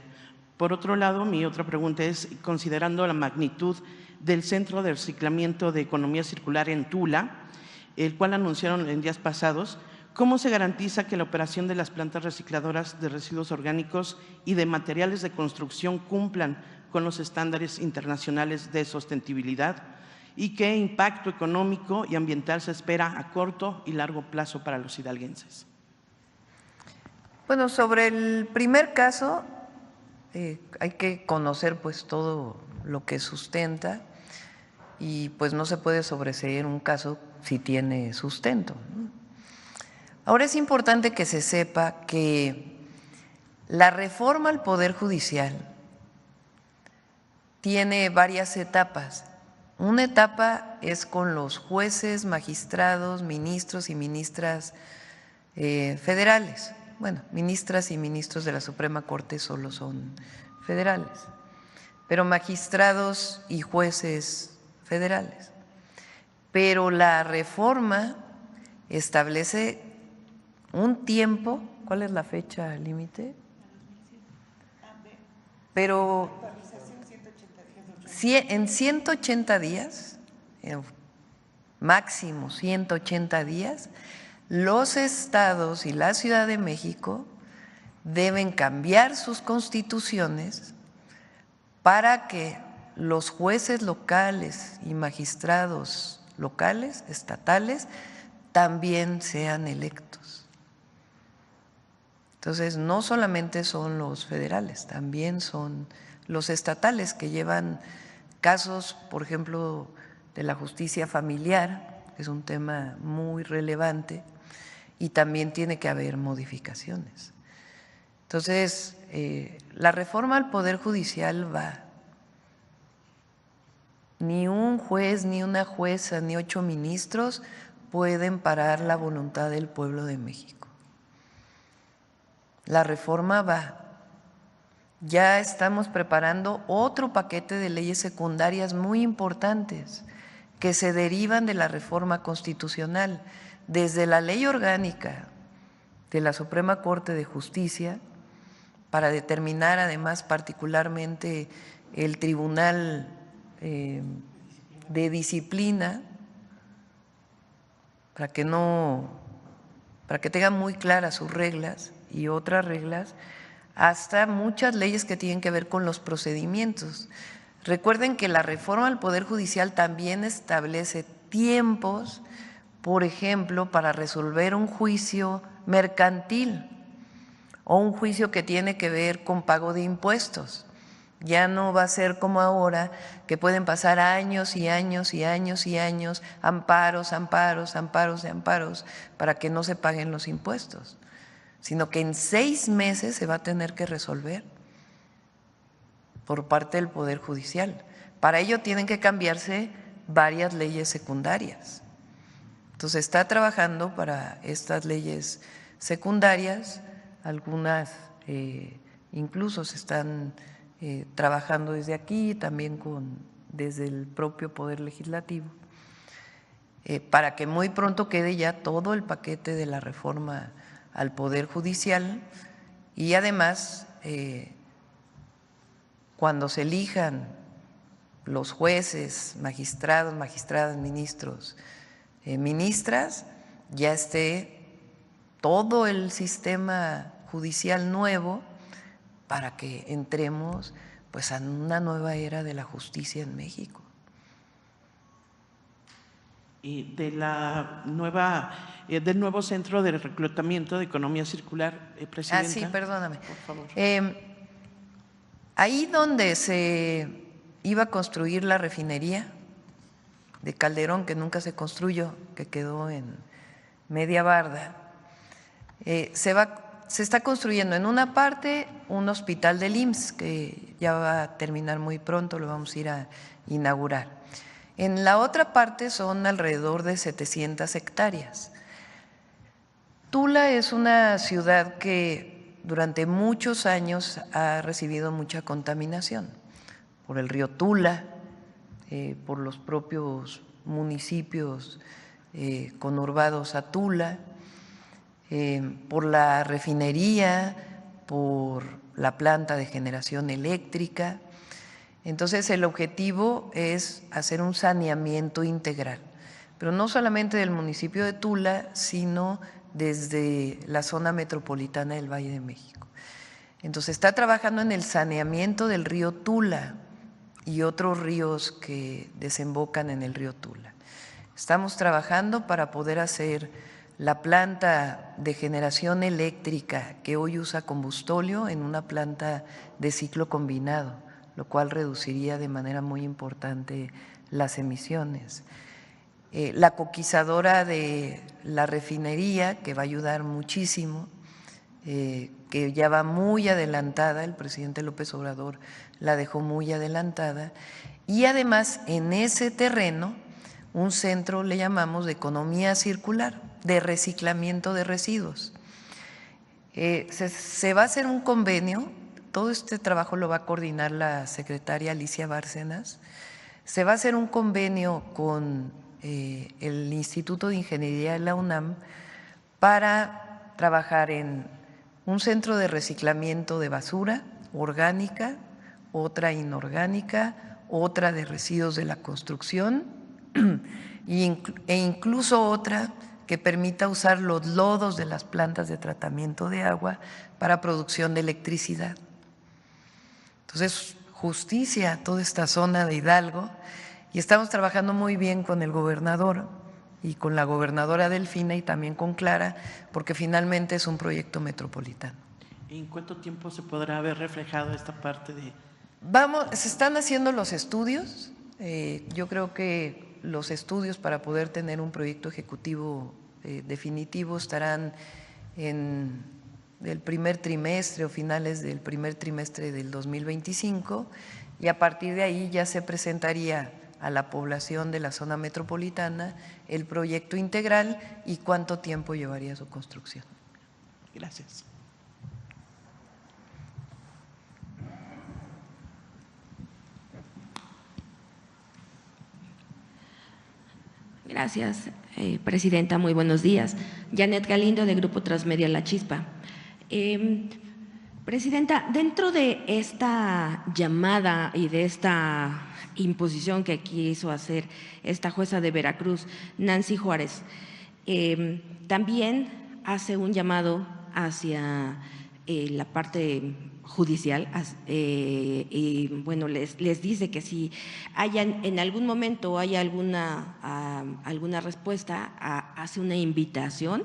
Por otro lado, mi otra pregunta es, considerando la magnitud del Centro de Reciclamiento de Economía Circular en Tula, el cual anunciaron en días pasados, ¿cómo se garantiza que la operación de las plantas recicladoras de residuos orgánicos y de materiales de construcción cumplan con los estándares internacionales de sostenibilidad? ¿Y qué impacto económico y ambiental se espera a corto y largo plazo para los hidalguenses? Bueno, sobre el primer caso, hay que conocer pues todo lo que sustenta y pues no se puede sobreseer un caso si tiene sustento, ¿no? Ahora es importante que se sepa que la reforma al Poder Judicial tiene varias etapas. Una etapa es con los jueces, magistrados, ministros y ministras federales. Bueno, ministras y ministros de la Suprema Corte solo son federales, pero magistrados y jueces federales. Pero la reforma establece un tiempo, ¿cuál es la fecha límite? Pero en 180 días, máximo 180 días, los estados y la Ciudad de México deben cambiar sus constituciones para que los jueces locales y magistrados locales, estatales, también sean electos. Entonces, no solamente son los federales, también son los estatales que llevan casos, por ejemplo, de la justicia familiar, que es un tema muy relevante, y también tiene que haber modificaciones. Entonces, la reforma al Poder Judicial va. Ni un juez, ni una jueza, ni 8 ministros pueden parar la voluntad del pueblo de México. La reforma va. Ya estamos preparando otro paquete de leyes secundarias muy importantes que se derivan de la reforma constitucional, desde la ley orgánica de la Suprema Corte de Justicia, para determinar además particularmente el Tribunal de Disciplina, para que no para que tengan muy claras sus reglas y otras reglas, hasta muchas leyes que tienen que ver con los procedimientos. Recuerden que la reforma al Poder Judicial también establece tiempos, por ejemplo, para resolver un juicio mercantil o un juicio que tiene que ver con pago de impuestos. Ya no va a ser como ahora, que pueden pasar años y años y años y años, amparos, amparos, amparos y amparos, para que no se paguen los impuestos, sino que en 6 meses se va a tener que resolver por parte del Poder Judicial. Para ello tienen que cambiarse varias leyes secundarias. Entonces está trabajando para estas leyes secundarias, algunas incluso se están trabajando desde aquí, también desde el propio Poder Legislativo, para que muy pronto quede ya todo el paquete de la reforma al Poder Judicial y además cuando se elijan los jueces, magistrados, magistradas, ministros, ministras, ya esté todo el sistema judicial nuevo para que entremos pues a una nueva era de la justicia en México. Y de la del nuevo Centro de Reclutamiento de Economía Circular, Presidenta. Ah, sí, perdóname. Por favor. Ahí donde se iba a construir la refinería de Calderón, que nunca se construyó, que quedó en media barda, se está construyendo en una parte un hospital del IMSS, que ya va a terminar muy pronto, lo vamos a ir a inaugurar. En la otra parte son alrededor de 700 hectáreas. Tula es una ciudad que durante muchos años ha recibido mucha contaminación por el río Tula, por los propios municipios conurbados a Tula, por la refinería, por la planta de generación eléctrica. Entonces el objetivo es hacer un saneamiento integral, pero no solamente del municipio de Tula, sino desde la zona metropolitana del Valle de México. Entonces está trabajando en el saneamiento del río Tula y otros ríos que desembocan en el río Tula. Estamos trabajando para poder hacer la planta de generación eléctrica que hoy usa combustóleo en una planta de ciclo combinado, lo cual reduciría de manera muy importante las emisiones. La coquizadora de la refinería, que va a ayudar muchísimo, que ya va muy adelantada, el presidente López Obrador la dejó muy adelantada, y además en ese terreno un centro, le llamamos, de economía circular, de reciclamiento de residuos. Se va a hacer un convenio, todo este trabajo lo va a coordinar la secretaria Alicia Bárcenas, se va a hacer un convenio con el Instituto de Ingeniería de la UNAM para trabajar en un centro de reciclamiento de basura orgánica, otra inorgánica, otra de residuos de la construcción e incluso otra que permita usar los lodos de las plantas de tratamiento de agua para producción de electricidad. Entonces, justicia a toda esta zona de Hidalgo, y estamos trabajando muy bien con el gobernador y con la gobernadora Delfina y también con Clara, porque finalmente es un proyecto metropolitano. ¿En cuánto tiempo se podrá ver reflejado esta parte de...? Se están haciendo los estudios. Yo creo que los estudios para poder tener un proyecto ejecutivo definitivo estarán en el primer trimestre o finales del primer trimestre del 2025, y a partir de ahí ya se presentaría a la población de la zona metropolitana el proyecto integral y cuánto tiempo llevaría su construcción. Gracias. Gracias, Presidenta. Muy buenos días. Janet Galindo, de Grupo Transmedia La Chispa. Presidenta, dentro de esta llamada y de esta imposición que quiso hacer esta jueza de Veracruz, Nancy Juárez, también hace un llamado hacia la parte judicial y bueno, les dice que si en algún momento hay alguna respuesta, hace una invitación,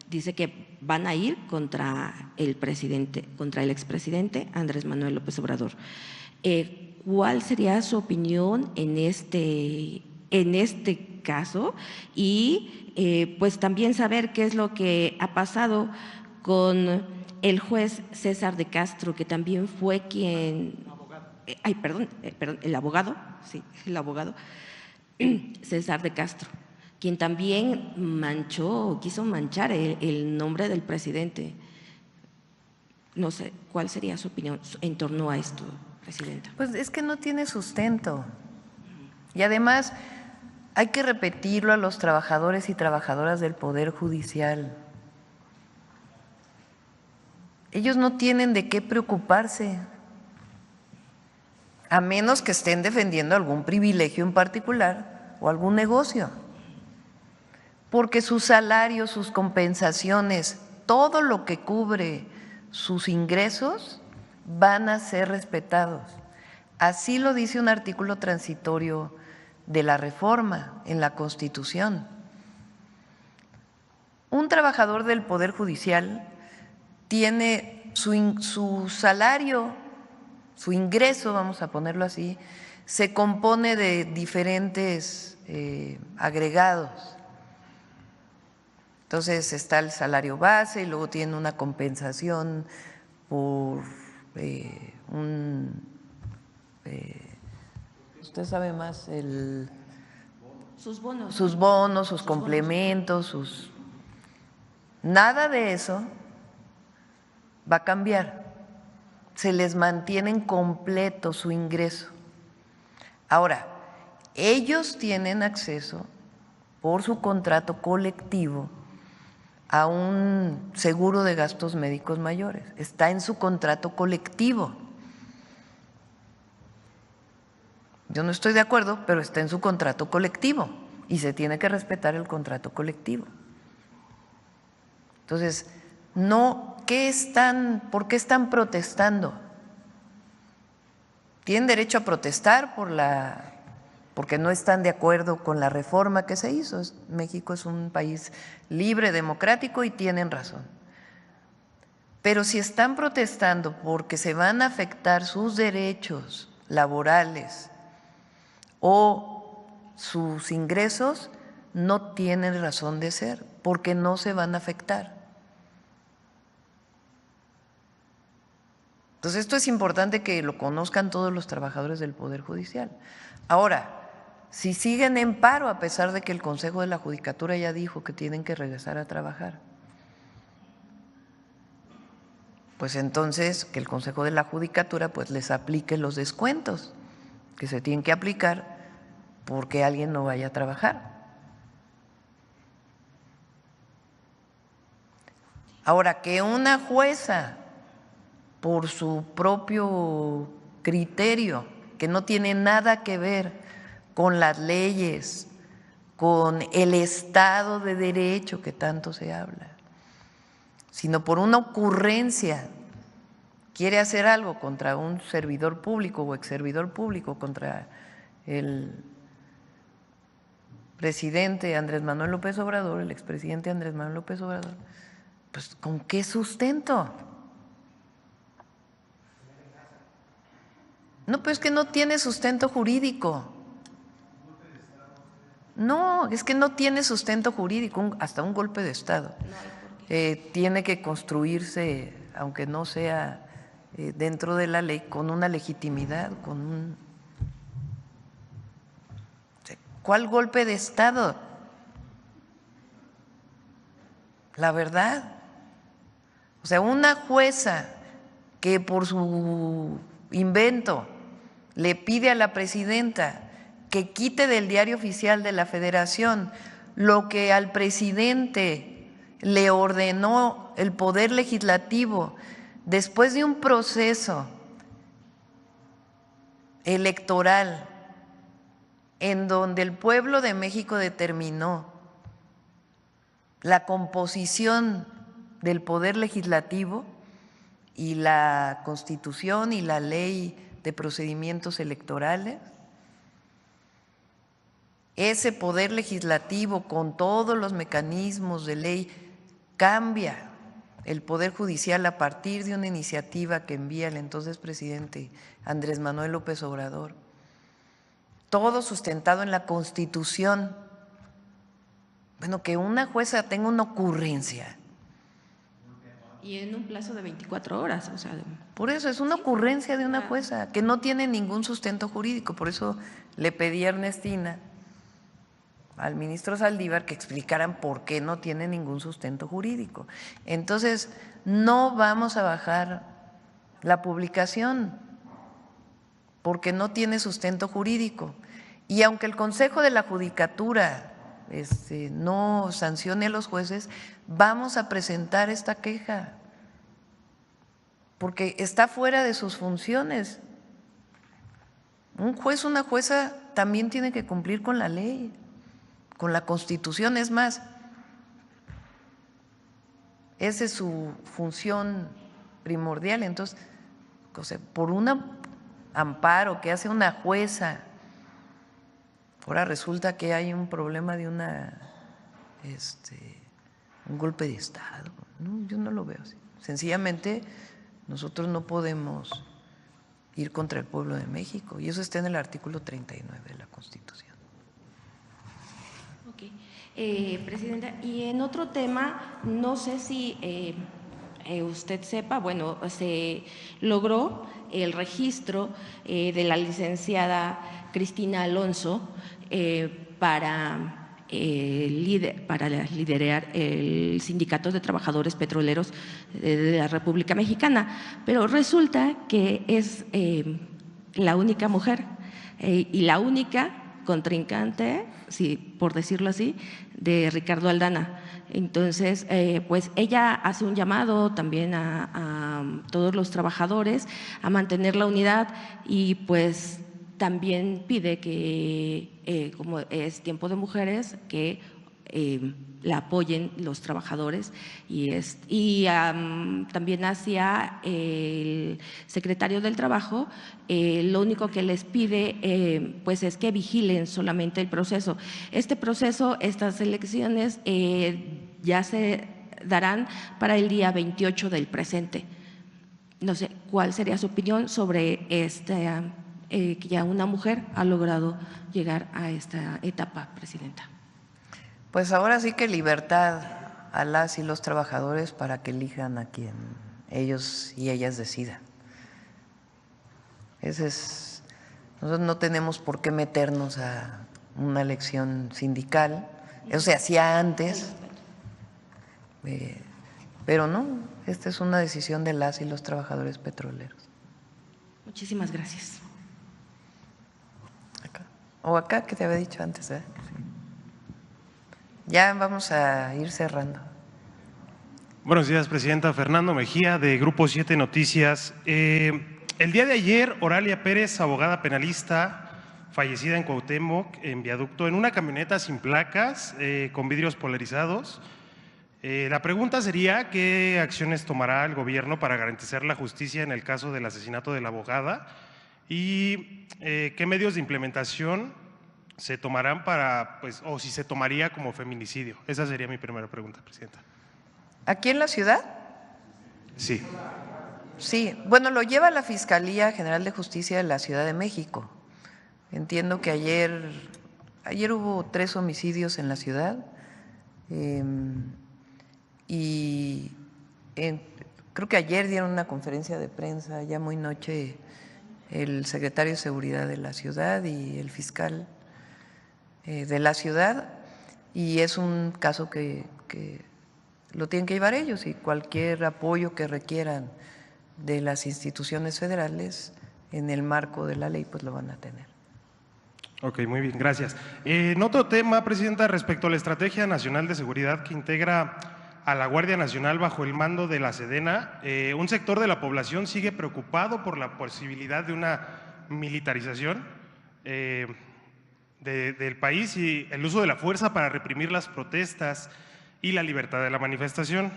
dice que van a ir contra el expresidente Andrés Manuel López Obrador. ¿Cuál sería su opinión en este caso? Y pues también saber qué es lo que ha pasado con el juez César de Castro, que también fue quien… el abogado César de Castro, quien también quiso manchar el nombre del presidente. No sé, ¿cuál sería su opinión en torno a esto, presidenta? Pues es que no tiene sustento. Y además hay que repetirlo a los trabajadores y trabajadoras del Poder Judicial. Ellos no tienen de qué preocuparse, a menos que estén defendiendo algún privilegio en particular o algún negocio, porque sus salarios, sus compensaciones, todo lo que cubre sus ingresos van a ser respetados. Así lo dice un artículo transitorio de la reforma en la Constitución. Un trabajador del Poder Judicial tiene su salario, su ingreso, vamos a ponerlo así, se compone de diferentes agregados. Entonces está el salario base y luego tiene una compensación por usted sabe más, sus bonos, sus complementos, nada de eso va a cambiar, se les mantiene completo su ingreso. Ahora, ellos tienen acceso por su contrato colectivo a un seguro de gastos médicos mayores, está en su contrato colectivo. Yo no estoy de acuerdo, pero está en su contrato colectivo y se tiene que respetar el contrato colectivo. Entonces, ¿por qué están protestando? Tienen derecho a protestar porque no están de acuerdo con la reforma que se hizo. México es un país libre, democrático y tienen razón. Pero si están protestando porque se van a afectar sus derechos laborales o sus ingresos, no tienen razón de ser, porque no se van a afectar. Entonces, esto es importante que lo conozcan todos los trabajadores del Poder Judicial. Ahora, si siguen en paro, a pesar de que el Consejo de la Judicatura ya dijo que tienen que regresar a trabajar, pues entonces que el Consejo de la Judicatura pues les aplique los descuentos que se tienen que aplicar porque alguien no vaya a trabajar. Ahora, que una jueza, por su propio criterio, que no tiene nada que ver con las leyes, con el Estado de Derecho que tanto se habla, sino por una ocurrencia quiere hacer algo contra un servidor público o exservidor público, contra el presidente Andrés Manuel López Obrador, el expresidente Andrés Manuel López Obrador, pues ¿con qué sustento? No, pues que no tiene sustento jurídico. No, es que no tiene sustento jurídico, hasta un golpe de Estado. Tiene que construirse, aunque no sea dentro de la ley, con una legitimidad, ¿Cuál golpe de Estado? La verdad. O sea, una jueza que por su invento le pide a la presidenta que quite del Diario Oficial de la Federación lo que al presidente le ordenó el Poder Legislativo después de un proceso electoral en donde el pueblo de México determinó la composición del Poder Legislativo y la Constitución y la Ley de Procedimientos Electorales. Ese Poder Legislativo, con todos los mecanismos de ley, cambia el Poder Judicial a partir de una iniciativa que envía el entonces presidente Andrés Manuel López Obrador. Todo sustentado en la Constitución. Bueno, que una jueza tenga una ocurrencia. Y en un plazo de 24 horas, o sea. Por eso es una ocurrencia de una jueza que no tiene ningún sustento jurídico. Por eso le pedí a Ernestina, al ministro Saldívar, que explicaran por qué no tiene ningún sustento jurídico. Entonces, no vamos a bajar la publicación porque no tiene sustento jurídico. Y aunque el Consejo de la Judicatura no sancione a los jueces, vamos a presentar esta queja porque está fuera de sus funciones. Un juez, una jueza también tiene que cumplir con la ley, con la Constitución. Es más, esa es su función primordial. Entonces, por un amparo que hace una jueza, ahora resulta que hay un problema de un golpe de Estado. No, yo no lo veo así. Sencillamente, nosotros no podemos ir contra el pueblo de México, y eso está en el artículo 39 de la Constitución. Ok. Presidenta, y en otro tema, no sé si usted sepa, bueno, se logró el registro de la licenciada Cristina Alonso para liderar el Sindicato de Trabajadores Petroleros de la República Mexicana, pero resulta que es la única mujer y la única contrincante, sí, por decirlo así, de Ricardo Aldana. Entonces, pues ella hace un llamado también a todos los trabajadores a mantener la unidad y pues también pide que, como es tiempo de mujeres, que la apoyen los trabajadores y también hacia el secretario del Trabajo, lo único que les pide pues es que vigilen solamente el proceso. Este proceso, estas elecciones ya se darán para el día 28 del presente. No sé, ¿cuál sería su opinión sobre que ya una mujer ha logrado llegar a esta etapa, Presidenta? Pues ahora sí que libertad a las y los trabajadores para que elijan a quien ellos y ellas decidan. Nosotros no tenemos por qué meternos a una elección sindical. Eso se hacía antes, pero no, esta es una decisión de las y los trabajadores petroleros. Muchísimas gracias. Acá que te había dicho antes, ¿eh? Ya vamos a ir cerrando. Buenos días, Presidenta. Fernando Mejía, de Grupo 7 Noticias. El día de ayer, Oralia Pérez, abogada penalista, fallecida en Cuauhtémoc, en Viaducto, en una camioneta sin placas, con vidrios polarizados. La pregunta sería, ¿qué acciones tomará el gobierno para garantizar la justicia en el caso del asesinato de la abogada? ¿Y qué medios de implementación se tomarán para, pues, o si se tomaría como feminicidio? Esa sería mi primera pregunta, Presidenta. ¿Aquí en la ciudad? Sí. Sí, bueno, lo lleva la Fiscalía General de Justicia de la Ciudad de México. Entiendo que ayer hubo 3 homicidios en la ciudad y creo que ayer dieron una conferencia de prensa, ya muy noche, el secretario de Seguridad de la ciudad y el fiscal de la ciudad, y es un caso que lo tienen que llevar ellos, y cualquier apoyo que requieran de las instituciones federales en el marco de la ley, pues lo van a tener. Ok, muy bien, gracias. En otro tema, Presidenta, respecto a la Estrategia Nacional de Seguridad que integra a la Guardia Nacional bajo el mando de la Sedena, un sector de la población sigue preocupado por la posibilidad de una militarización del país y el uso de la fuerza para reprimir las protestas. y la libertad de la manifestación.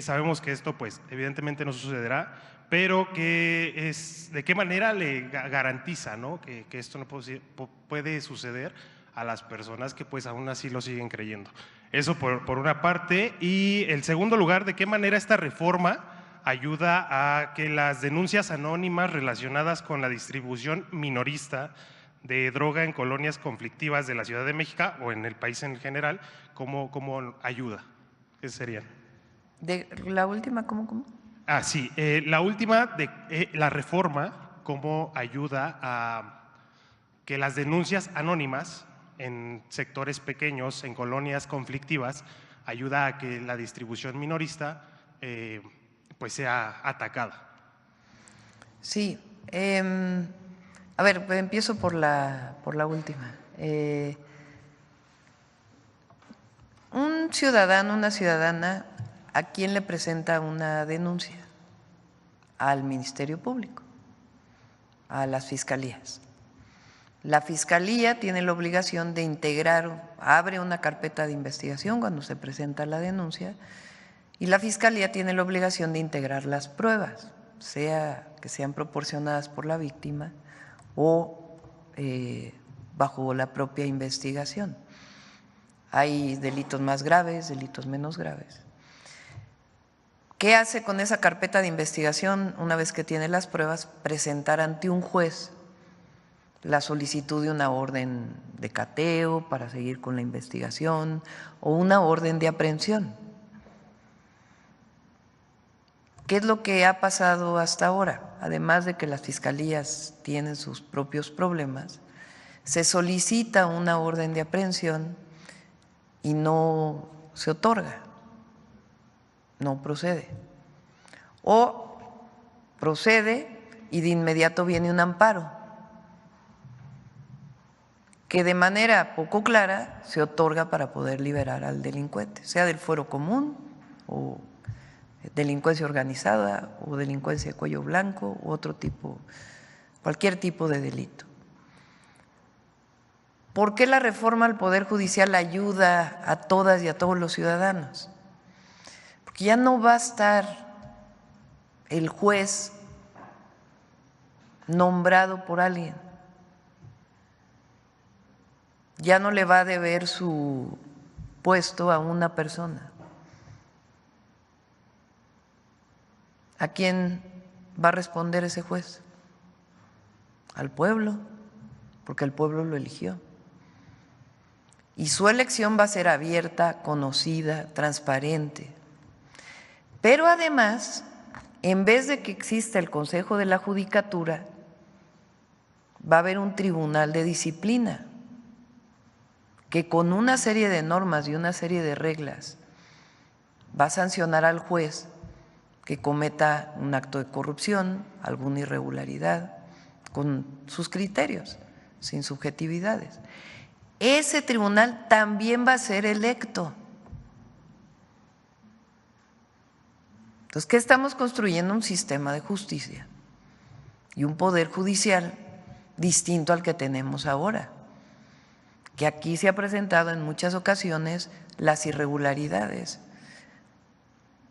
Sabemos que esto pues evidentemente no sucederá, pero ¿de qué manera le garantiza, ¿no?, que esto no puede suceder a las personas que pues aún así lo siguen creyendo? Eso por una parte. Y en segundo lugar, ¿de qué manera esta reforma ayuda a que las denuncias anónimas relacionadas con la distribución minorista de droga en colonias conflictivas de la Ciudad de México o en el país en general, cómo ayuda? ¿Qué serían? ¿La última cómo? Sí, la última, de la reforma, cómo ayuda a que las denuncias anónimas en sectores pequeños, en colonias conflictivas, ayuda a que la distribución minorista pues sea atacada. Sí, a ver, empiezo por la última. Un ciudadano, una ciudadana, ¿a quién le presenta una denuncia? Al Ministerio Público, a las fiscalías. La fiscalía tiene la obligación de integrar, abre una carpeta de investigación cuando se presenta la denuncia, y la fiscalía tiene la obligación de integrar las pruebas, sea que sean proporcionadas por la víctima o bajo la propia investigación. Hay delitos más graves, delitos menos graves. ¿Qué hace con esa carpeta de investigación una vez que tiene las pruebas? Presentar ante un juez la solicitud de una orden de cateo para seguir con la investigación o una orden de aprehensión. ¿Qué es lo que ha pasado hasta ahora? Además de que las fiscalías tienen sus propios problemas, se solicita una orden de aprehensión y no se otorga, no procede. O procede y de inmediato viene un amparo, que de manera poco clara se otorga para poder liberar al delincuente, sea del fuero común o delincuencia organizada o delincuencia de cuello blanco u otro tipo, cualquier tipo de delito. ¿Por qué la reforma al Poder Judicial ayuda a todas y a todos los ciudadanos? Porque ya no va a estar el juez nombrado por alguien, ya no le va a deber su puesto a una persona. ¿A quién va a responder ese juez? Al pueblo, porque el pueblo lo eligió. Y su elección va a ser abierta, conocida, transparente. Pero además, en vez de que exista el Consejo de la Judicatura, va a haber un tribunal de disciplina que con una serie de normas y una serie de reglas va a sancionar al juez que cometa un acto de corrupción, alguna irregularidad, con sus criterios, sin subjetividades. Ese tribunal también va a ser electo. Entonces, ¿qué estamos construyendo? Un sistema de justicia y un poder judicial distinto al que tenemos ahora, que aquí se ha presentado en muchas ocasiones las irregularidades.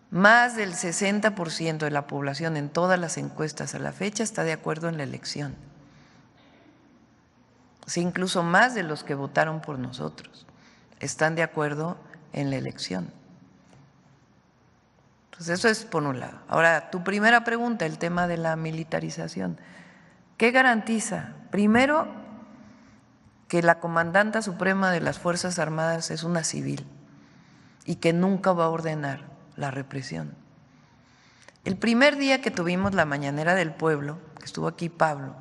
Más del 60% de la población en todas las encuestas a la fecha está de acuerdo en la elección. Sí, incluso más de los que votaron por nosotros están de acuerdo en la elección. Entonces, eso es por un lado. Ahora, tu primera pregunta, el tema de la militarización. ¿Qué garantiza? Primero, que la comandanta suprema de las Fuerzas Armadas es una civil y que nunca va a ordenar la represión. El primer día que tuvimos la Mañanera del Pueblo, que estuvo aquí Pablo,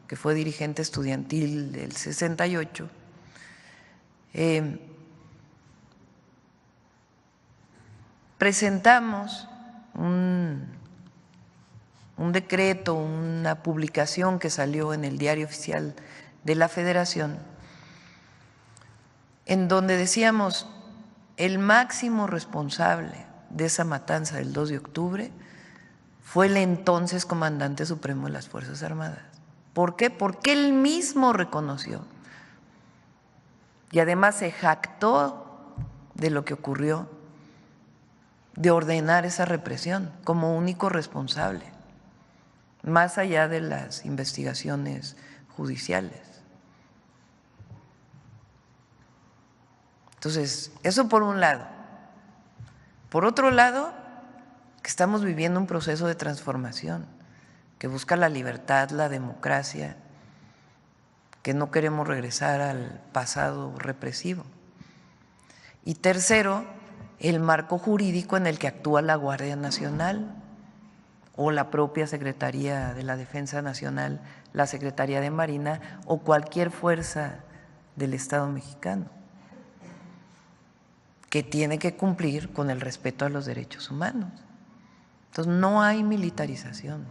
que fue dirigente estudiantil del 68, presentamos un decreto, una publicación que salió en el Diario Oficial de la Federación, en donde decíamos: el máximo responsable de esa matanza del 2 de octubre fue el entonces comandante supremo de las Fuerzas Armadas. ¿Por qué? Porque él mismo reconoció y además se jactó de lo que ocurrió, de ordenar esa represión como único responsable, más allá de las investigaciones judiciales. Entonces, eso por un lado. Por otro lado, que estamos viviendo un proceso de transformación que busca la libertad, la democracia, que no queremos regresar al pasado represivo. Y tercero, el marco jurídico en el que actúa la Guardia Nacional o la propia Secretaría de la Defensa Nacional, la Secretaría de Marina o cualquier fuerza del Estado mexicano, que tiene que cumplir con el respeto a los derechos humanos. Entonces, no hay militarización.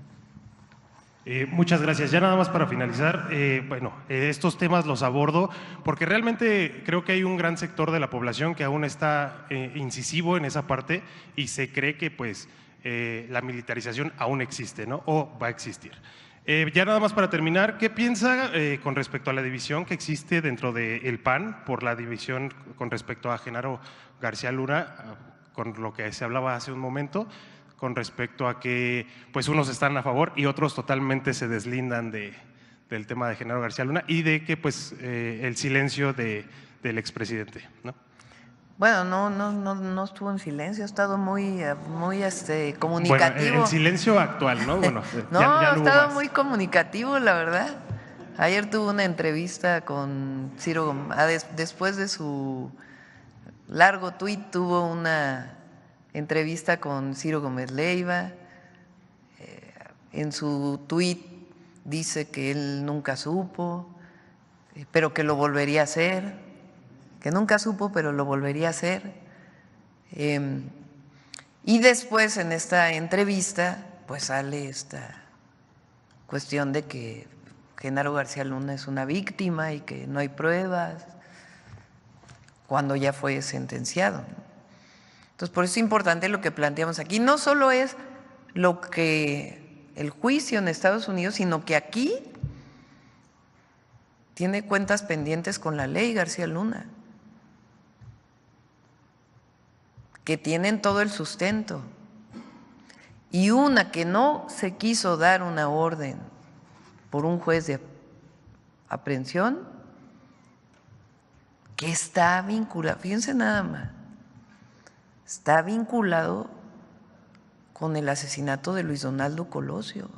Muchas gracias. Ya nada más para finalizar, estos temas los abordo porque realmente creo que hay un gran sector de la población que aún está incisivo en esa parte y se cree que pues la militarización aún existe, ¿no? O va a existir. Ya nada más para terminar, ¿qué piensa con respecto a la división que existe dentro del PAN por la división con respecto a Genaro García Luna, con lo que se hablaba hace un momento, con respecto a que pues unos están a favor y otros totalmente se deslindan del tema de Genaro García Luna y de que pues el silencio del expresidente, ¿no? Bueno, no estuvo en silencio, ha estado muy comunicativo. Bueno, el silencio actual, ¿no? Bueno, ha estado muy comunicativo, la verdad. Ayer tuvo una entrevista con Ciro Gómez, después de su largo tuit tuvo una entrevista con Ciro Gómez Leiva. En su tuit dice que él nunca supo, pero que lo volvería a hacer. Que nunca supo, pero lo volvería a hacer. Y después en esta entrevista, pues sale esta cuestión de que Genaro García Luna es una víctima y que no hay pruebas, cuando ya fue sentenciado. Entonces, por eso es importante lo que planteamos aquí. No solo es lo que el juicio en Estados Unidos, sino que aquí tiene cuentas pendientes con la ley García Luna, que tienen todo el sustento, y una que no se quiso dar una orden por un juez de aprehensión, que está vinculado, fíjense nada más, está vinculado con el asesinato de Luis Donaldo Colosio.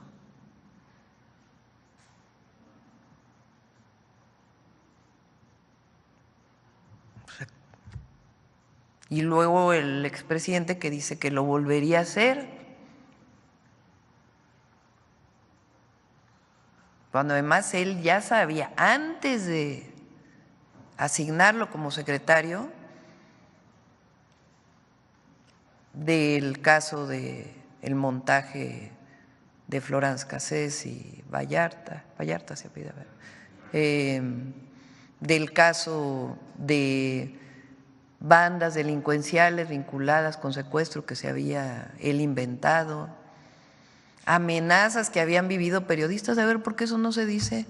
Y luego el expresidente que dice que lo volvería a hacer, cuando además él ya sabía, antes de asignarlo como secretario, del caso del montaje de Florence Cassés y Vallarta se apellida, del caso de bandas delincuenciales vinculadas con secuestro que se había él inventado, amenazas que habían vivido periodistas. A ver, ¿por qué eso no se dice?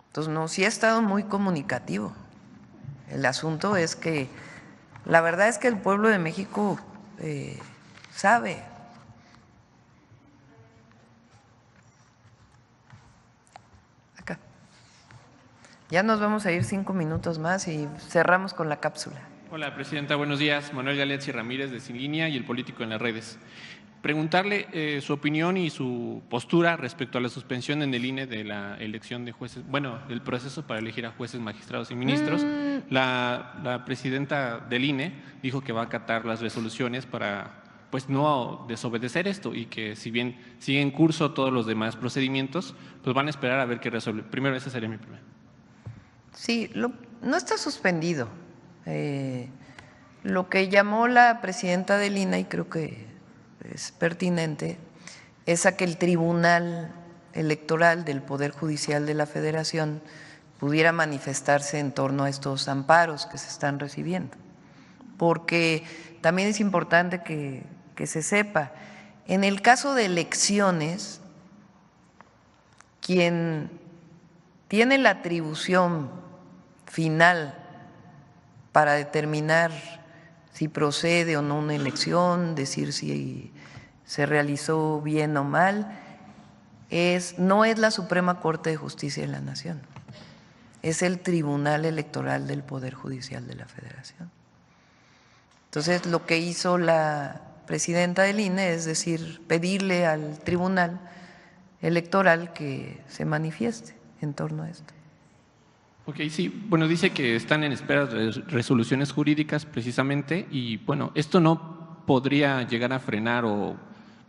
Entonces, no, sí ha estado muy comunicativo. El asunto es que la verdad es que el pueblo de México sabe. Acá. Ya nos vamos a ir 5 minutos más y cerramos con la cápsula. Hola, Presidenta, buenos días. Manuel Galeazzi Ramírez de Sin Línea y El Político en las Redes. Preguntarle su opinión y su postura respecto a la suspensión en el INE de la elección de jueces, bueno, del proceso para elegir a jueces, magistrados y ministros. La presidenta del INE dijo que va a acatar las resoluciones para, pues, no desobedecer esto y que si bien sigue en curso todos los demás procedimientos, pues van a esperar a ver qué resuelve. Primero, esa sería mi primera. Sí, no está suspendido. Lo que llamó la presidenta del INE, y creo que es pertinente, es a que el Tribunal Electoral del Poder Judicial de la Federación pudiera manifestarse en torno a estos amparos que se están recibiendo. Porque también es importante que se sepa, en el caso de elecciones, quien tiene la atribución final para determinar si procede o no una elección, decir si se realizó bien o mal, no es la Suprema Corte de Justicia de la Nación, es el Tribunal Electoral del Poder Judicial de la Federación. Entonces, lo que hizo la presidenta del INE es decir, pedirle al Tribunal Electoral que se manifieste en torno a esto. Ok, sí, bueno, dice que están en espera de resoluciones jurídicas precisamente y bueno, esto no podría llegar a frenar o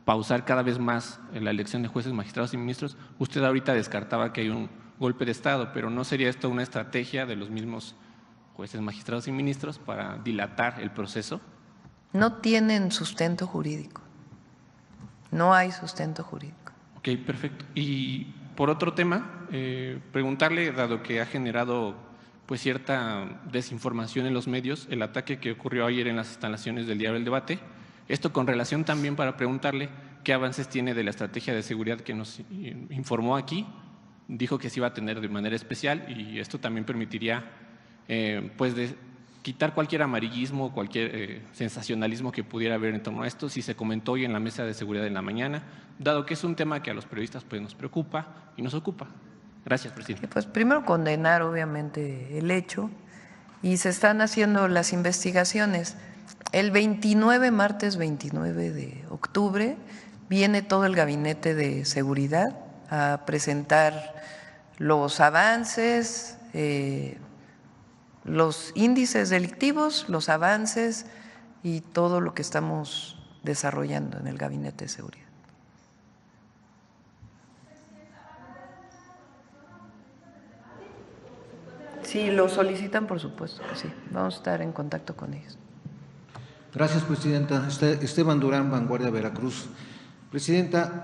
pausar cada vez más la elección de jueces, magistrados y ministros. Usted ahorita descartaba que hay un golpe de Estado, pero ¿no sería esto una estrategia de los mismos jueces, magistrados y ministros para dilatar el proceso? No tienen sustento jurídico, no hay sustento jurídico. Ok, perfecto. Y por otro tema, preguntarle, dado que ha generado pues cierta desinformación en los medios, el ataque que ocurrió ayer en las instalaciones del Diario del Debate, esto con relación también para preguntarle qué avances tiene de la estrategia de seguridad que nos informó aquí, dijo que se iba a tener de manera especial y esto también permitiría pues quitar cualquier amarillismo, cualquier sensacionalismo que pudiera haber en torno a esto, si se comentó hoy en la mesa de seguridad en la mañana, dado que es un tema que a los periodistas pues, nos preocupa y nos ocupa. Gracias, presidente. Pues primero condenar obviamente el hecho y se están haciendo las investigaciones. El 29, martes 29 de octubre, viene todo el gabinete de seguridad a presentar los avances, los índices delictivos, los avances y todo lo que estamos desarrollando en el Gabinete de Seguridad. Si lo solicitan, por supuesto que sí. Vamos a estar en contacto con ellos. Gracias, Presidenta. Esteban Durán, Vanguardia Veracruz. Presidenta,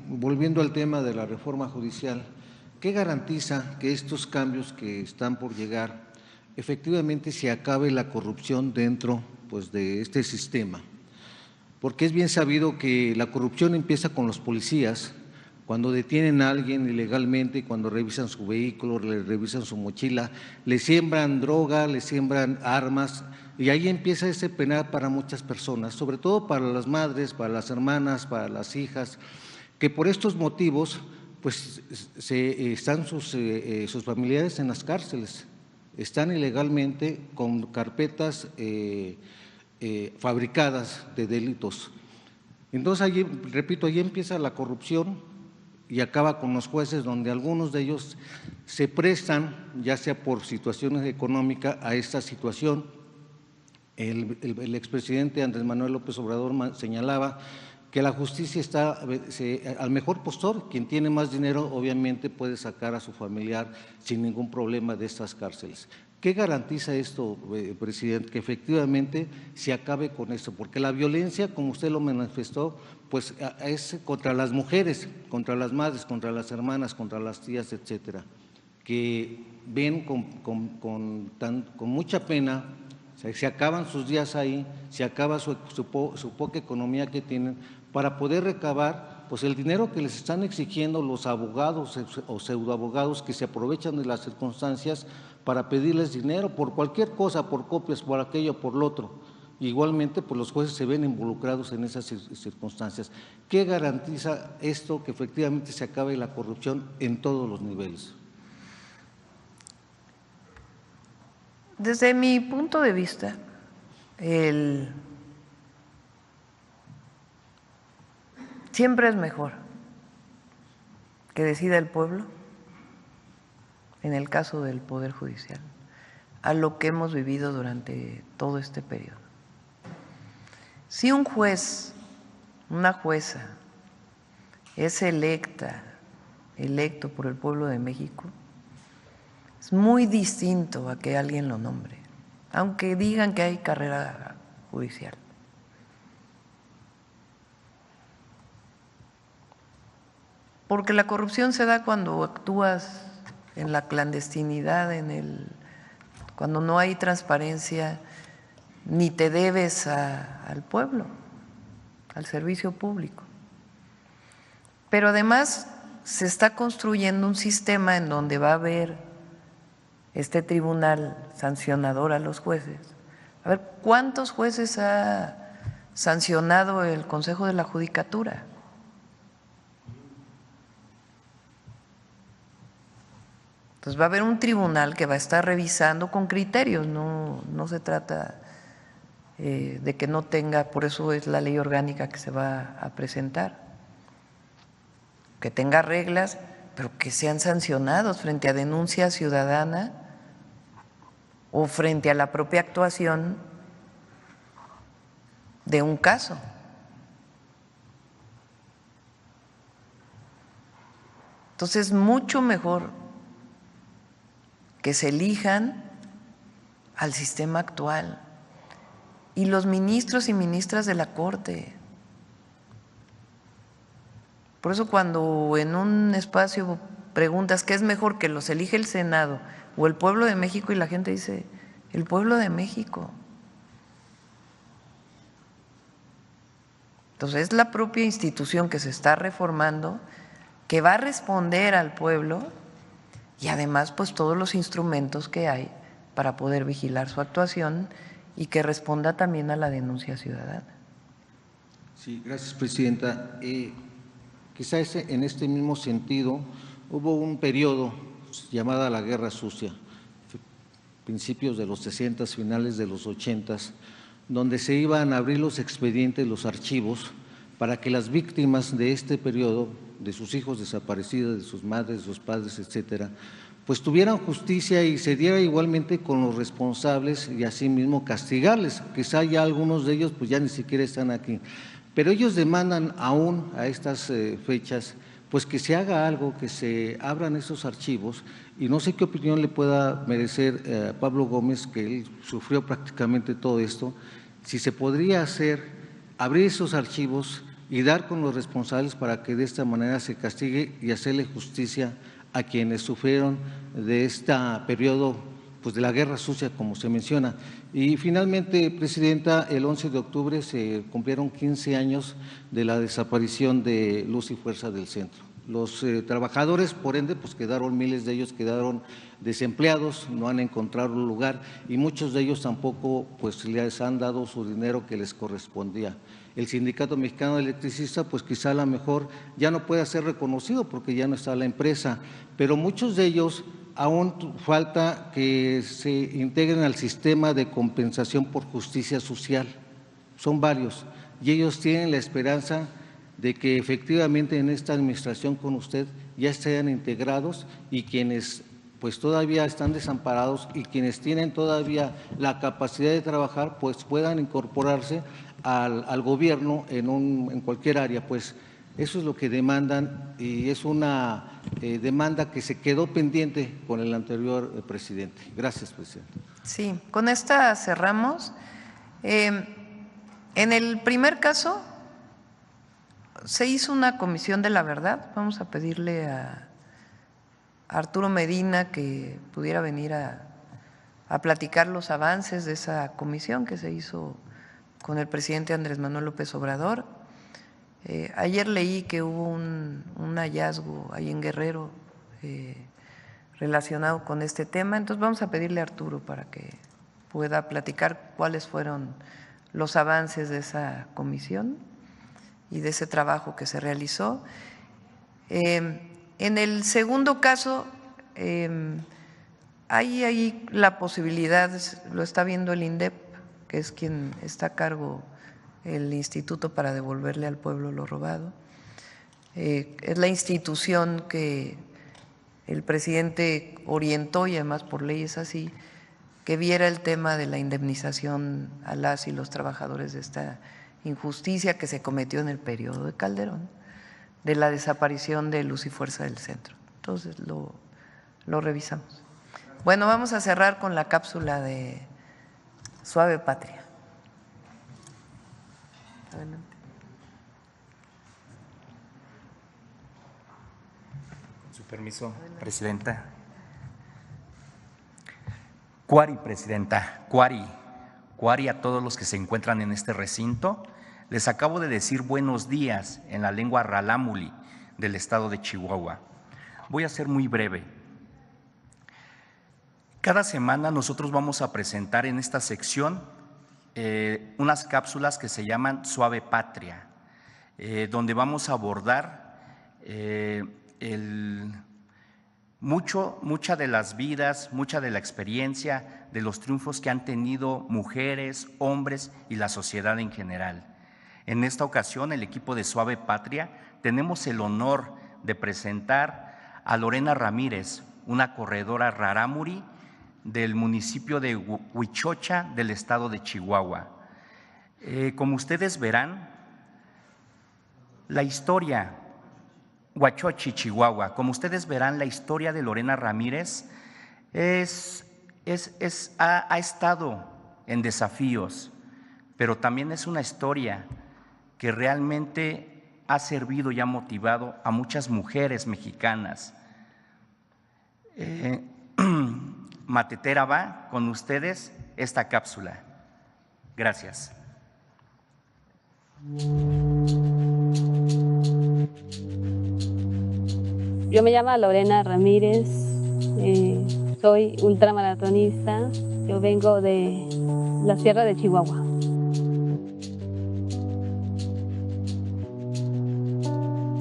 volviendo al tema de la reforma judicial, ¿qué garantiza que estos cambios que están por llegar efectivamente se acabe la corrupción dentro pues, de este sistema? Porque es bien sabido que la corrupción empieza con los policías, cuando detienen a alguien ilegalmente, cuando revisan su vehículo, le revisan su mochila, le siembran droga, le siembran armas, y ahí empieza ese penal para muchas personas, sobre todo para las madres, para las hermanas, para las hijas, que por estos motivos pues están sus familiares en las cárceles, están ilegalmente con carpetas fabricadas de delitos. Entonces, allí, repito, allí empieza la corrupción y acaba con los jueces, donde algunos de ellos se prestan, ya sea por situaciones económicas, a esta situación. El expresidente Andrés Manuel López Obrador señalaba que la justicia está al mejor postor, quien tiene más dinero obviamente puede sacar a su familiar sin ningún problema de estas cárceles. ¿Qué garantiza esto, presidente? Que efectivamente se acabe con esto, porque la violencia, como usted lo manifestó, pues es contra las mujeres, contra las madres, contra las hermanas, contra las tías, etcétera, que ven con mucha pena, se acaban sus días ahí, se acaba su poca economía que tienen, para poder recabar pues el dinero que les están exigiendo los abogados o pseudoabogados que se aprovechan de las circunstancias para pedirles dinero por cualquier cosa, por copias, por aquello, por lo otro. Igualmente, pues los jueces se ven involucrados en esas circunstancias. ¿Qué garantiza esto, que efectivamente se acabe la corrupción en todos los niveles? Desde mi punto de vista, siempre es mejor que decida el pueblo, en el caso del Poder Judicial, a lo que hemos vivido durante todo este periodo. Si un juez, una jueza, es electo por el pueblo de México, es muy distinto a que alguien lo nombre, aunque digan que hay carrera judicial. Porque la corrupción se da cuando actúas en la clandestinidad, cuando no hay transparencia, ni te debes al pueblo, al servicio público. Pero además se está construyendo un sistema en donde va a haber este tribunal sancionador a los jueces. A ver, ¿cuántos jueces ha sancionado el Consejo de la Judicatura? Entonces va a haber un tribunal que va a estar revisando con criterios, no se trata de que no tenga, por eso es la ley orgánica que se va a presentar, que tenga reglas, pero que sean sancionados frente a denuncia ciudadana o frente a la propia actuación de un caso. Entonces es mucho mejor que se elijan al sistema actual y los ministros y ministras de la Corte. Por eso cuando en un espacio preguntas qué es mejor, que los elige el Senado o el pueblo de México, y la gente dice el pueblo de México. Entonces es la propia institución que se está reformando, que va a responder al pueblo, y además pues todos los instrumentos que hay para poder vigilar su actuación y que responda también a la denuncia ciudadana. Sí, gracias, presidenta. Quizás en este mismo sentido hubo un periodo llamado la Guerra Sucia, principios de los 60, finales de los 80, donde se iban a abrir los expedientes, los archivos, para que las víctimas de este periodo, de sus hijos desaparecidos, de sus madres, de sus padres, etcétera, pues tuvieran justicia y se diera igualmente con los responsables y asimismo castigarles. Quizá ya algunos de ellos pues ya ni siquiera están aquí, pero ellos demandan aún a estas fechas pues que se haga algo, que se abran esos archivos, y no sé qué opinión le pueda merecer a Pablo Gómez, que él sufrió prácticamente todo esto, si se podría abrir esos archivos y dar con los responsables para que de esta manera se castigue y hacerle justicia a quienes sufrieron de este periodo pues de la Guerra Sucia, como se menciona. Y finalmente, presidenta, el 11 de octubre se cumplieron 15 años de la desaparición de Luz y Fuerza del Centro. Los trabajadores, por ende, pues quedaron, miles de ellos quedaron desempleados, no han encontrado un lugar, y muchos de ellos tampoco pues les han dado su dinero que les correspondía. El Sindicato Mexicano de Electricistas pues quizá a lo mejor ya no pueda ser reconocido porque ya no está la empresa, pero muchos de ellos aún falta que se integren al sistema de compensación por justicia social. Son varios y ellos tienen la esperanza de que efectivamente en esta administración con usted ya estén integrados, y quienes pues todavía están desamparados y quienes tienen todavía la capacidad de trabajar pues puedan incorporarse al gobierno en cualquier área. Pues eso es lo que demandan, y es una demanda que se quedó pendiente con el anterior presidente. Gracias, presidente. Sí, con esta cerramos. En el primer caso se hizo una comisión de la verdad. Vamos a pedirle a Arturo Medina que pudiera venir a platicar los avances de esa comisión que se hizo con el presidente Andrés Manuel López Obrador. Ayer leí que hubo un hallazgo ahí en Guerrero relacionado con este tema, entonces vamos a pedirle a Arturo para que pueda platicar cuáles fueron los avances de esa comisión y de ese trabajo que se realizó. En el segundo caso, hay ahí la posibilidad, lo está viendo el INDEP, que es quien está a cargo el instituto para devolverle al pueblo lo robado. Es la institución que el presidente orientó, y además por ley es así, que viera el tema de la indemnización a las y los trabajadores de esta injusticia que se cometió en el periodo de Calderón, de la desaparición de Luz y Fuerza del Centro. Entonces lo revisamos. Bueno, vamos a cerrar con la cápsula de Suave Patria. Adelante. Con su permiso, presidenta. Cuari, presidenta, Cuari a todos los que se encuentran en este recinto. Les acabo de decir buenos días en la lengua ralámuli del estado de Chihuahua. Voy a ser muy breve. Cada semana nosotros vamos a presentar en esta sección unas cápsulas que se llaman Suave Patria, donde vamos a abordar mucha de las vidas, mucha de la experiencia, de los triunfos que han tenido mujeres, hombres y la sociedad en general. En esta ocasión, el equipo de Suave Patria, tenemos el honor de presentar a Lorena Ramírez, una corredora rarámuri del municipio de Huichocha, del estado de Chihuahua. Como ustedes verán, la historia Huachochi, Chihuahua. Como ustedes verán, la historia de Lorena Ramírez ha estado en desafíos, pero también es una historia que realmente ha servido y ha motivado a muchas mujeres mexicanas. Matetera va con ustedes esta cápsula. Gracias. Yo me llamo Lorena Ramírez, soy ultramaratonista, yo vengo de la Sierra de Chihuahua.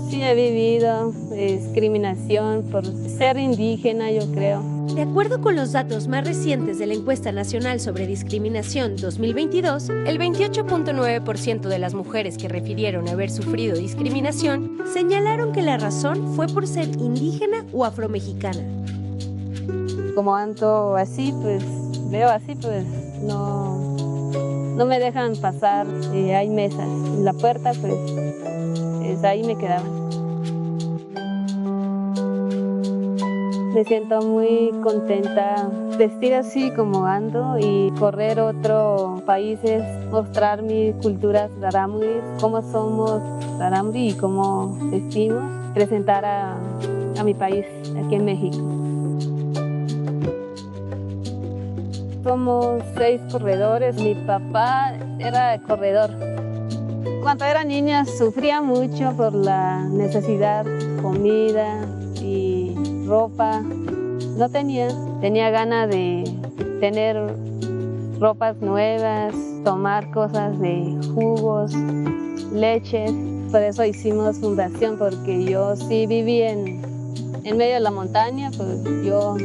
Sí he vivido discriminación por ser indígena, yo creo. De acuerdo con los datos más recientes de la Encuesta Nacional sobre Discriminación 2022, el 28.9% de las mujeres que refirieron haber sufrido discriminación señalaron que la razón fue por ser indígena o afromexicana. Como ando así, pues veo así, pues no me dejan pasar, hay mesas. En la puerta, pues ahí me quedaban. Me siento muy contenta vestir así como ando y correr a otros países, mostrar mi cultura rarámuri, cómo somos rarámuri y cómo vestimos, presentar a mi país aquí en México. Somos 6 corredores, mi papá era corredor. Cuando era niña sufría mucho por la necesidad, comida y ropa. No tenía ganas de tener ropas nuevas, tomar cosas de jugos, leches. Por eso hicimos fundación, porque yo sí viví en medio de la montaña, pues yo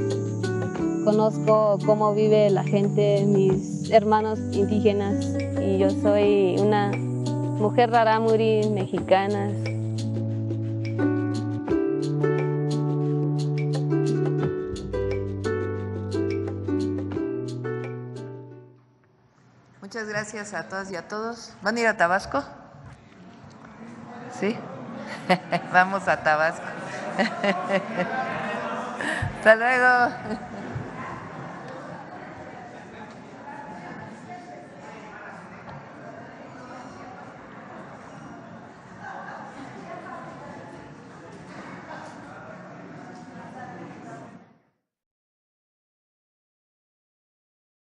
conozco cómo vive la gente, mis hermanos indígenas, y yo soy una mujer rarámuri mexicana. Muchas gracias a todas y a todos. ¿Van a ir a Tabasco? ¿Sí? Vamos a Tabasco. Hasta luego.